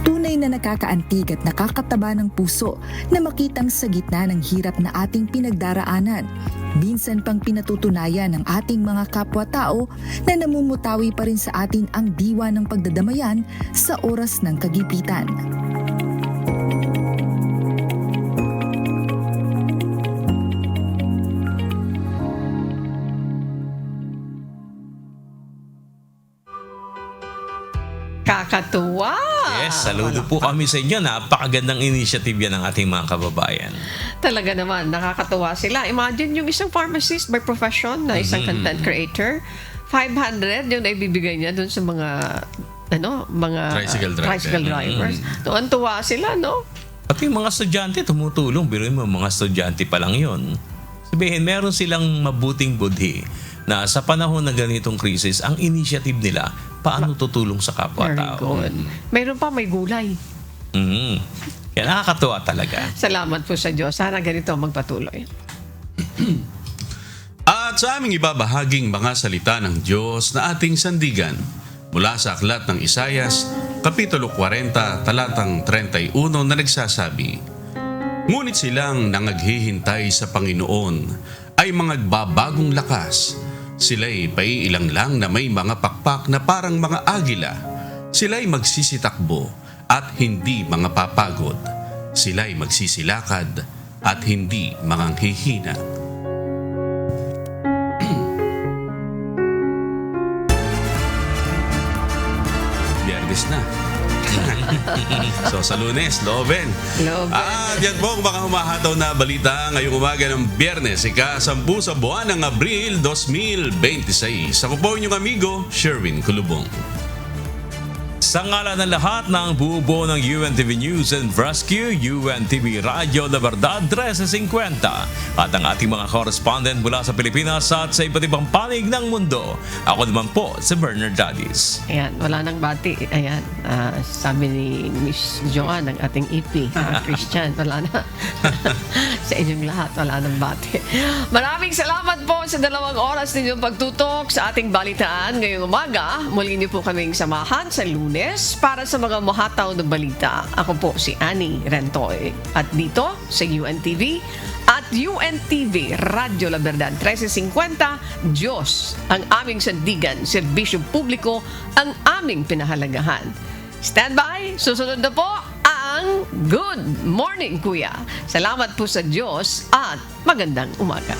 Tunay na nakakaantig at nakakataba ng puso na makitang sa gitna ng hirap na ating pinagdaraanan. Minsan pang pinatutunayan ng ating mga kapwa-tao na namumutawi pa rin sa atin ang diwa ng pagdadamayan sa oras ng kagipitan. Kakatuwa! Yes, saludo po kami sa inyo. Napakagandang initiative yan ng ating mga kababayan. Talaga naman, nakakatuwa sila. Imagine yung isang pharmacist by profession na isang content creator, 500 yung naibibigay niya dun sa mga mga Tricycle driver. drivers. Tuwan-tuwa sila, no? Pati yung mga estudyante tumutulong. Biruin mo, mga estudyante pa lang yun. Sabihin, meron silang mabuting budhi na sa panahon na ganitong krisis, ang initiative nila, paano tutulong sa kapwa-tao. Very good. Mayroon pa, may gulay. Kaya nakakatuwa talaga. Salamat po sa Diyos. Sana ganito magpatuloy. At sa aming ibabahaging mga salita ng Diyos na ating sandigan mula sa aklat ng Isayas, Kapitulo 40, talatang 31 na nagsasabi, "Ngunit silang nangaghihintay sa Panginoon ay mangagbabagong lakas. Sila'y paiilang lang na may mga pakpak na parang mga agila. Sila'y magsisitakbo at hindi mga papagod. Sila'y magsisilakad at hindi manganghihina." Biyernes na. So sa Lunes, Loben. At yan po ang mga humahataw na balita ngayong umaga ng Biyernes, ika-10 sa buwan ng Abril 2026. Ako po inyong amigo, Sherwin Kulubong. Sa ngalan ng lahat ng buo ng UNTV News and Rescue, UNTV Radio La Verdad 1350 at ang ating mga correspondent mula sa Pilipinas at sa iba't ibang panig ng mundo. Ako naman po si Bernard Dadis. Ayan, wala nang bati. Ayan, sabi ni Miss Joanne, ang ating EP, Christian, wala na. Sa inyong lahat, wala nang bati. Maraming salamat po sa 2 oras ninyong pagtutok sa ating balitaan ngayong umaga. Muli niyo po kaming samahan sa Lunes para sa mga mahataw na balita. Ako po si Annie Rentoy. At dito sa UNTV at UNTV Radio La Verdad 1350, Diyos ang aming sandigan, serbisyo publiko ang aming pinahalagahan. Stand by, susunod na po ang Good Morning Kuya. Salamat po sa Diyos at magandang umaga.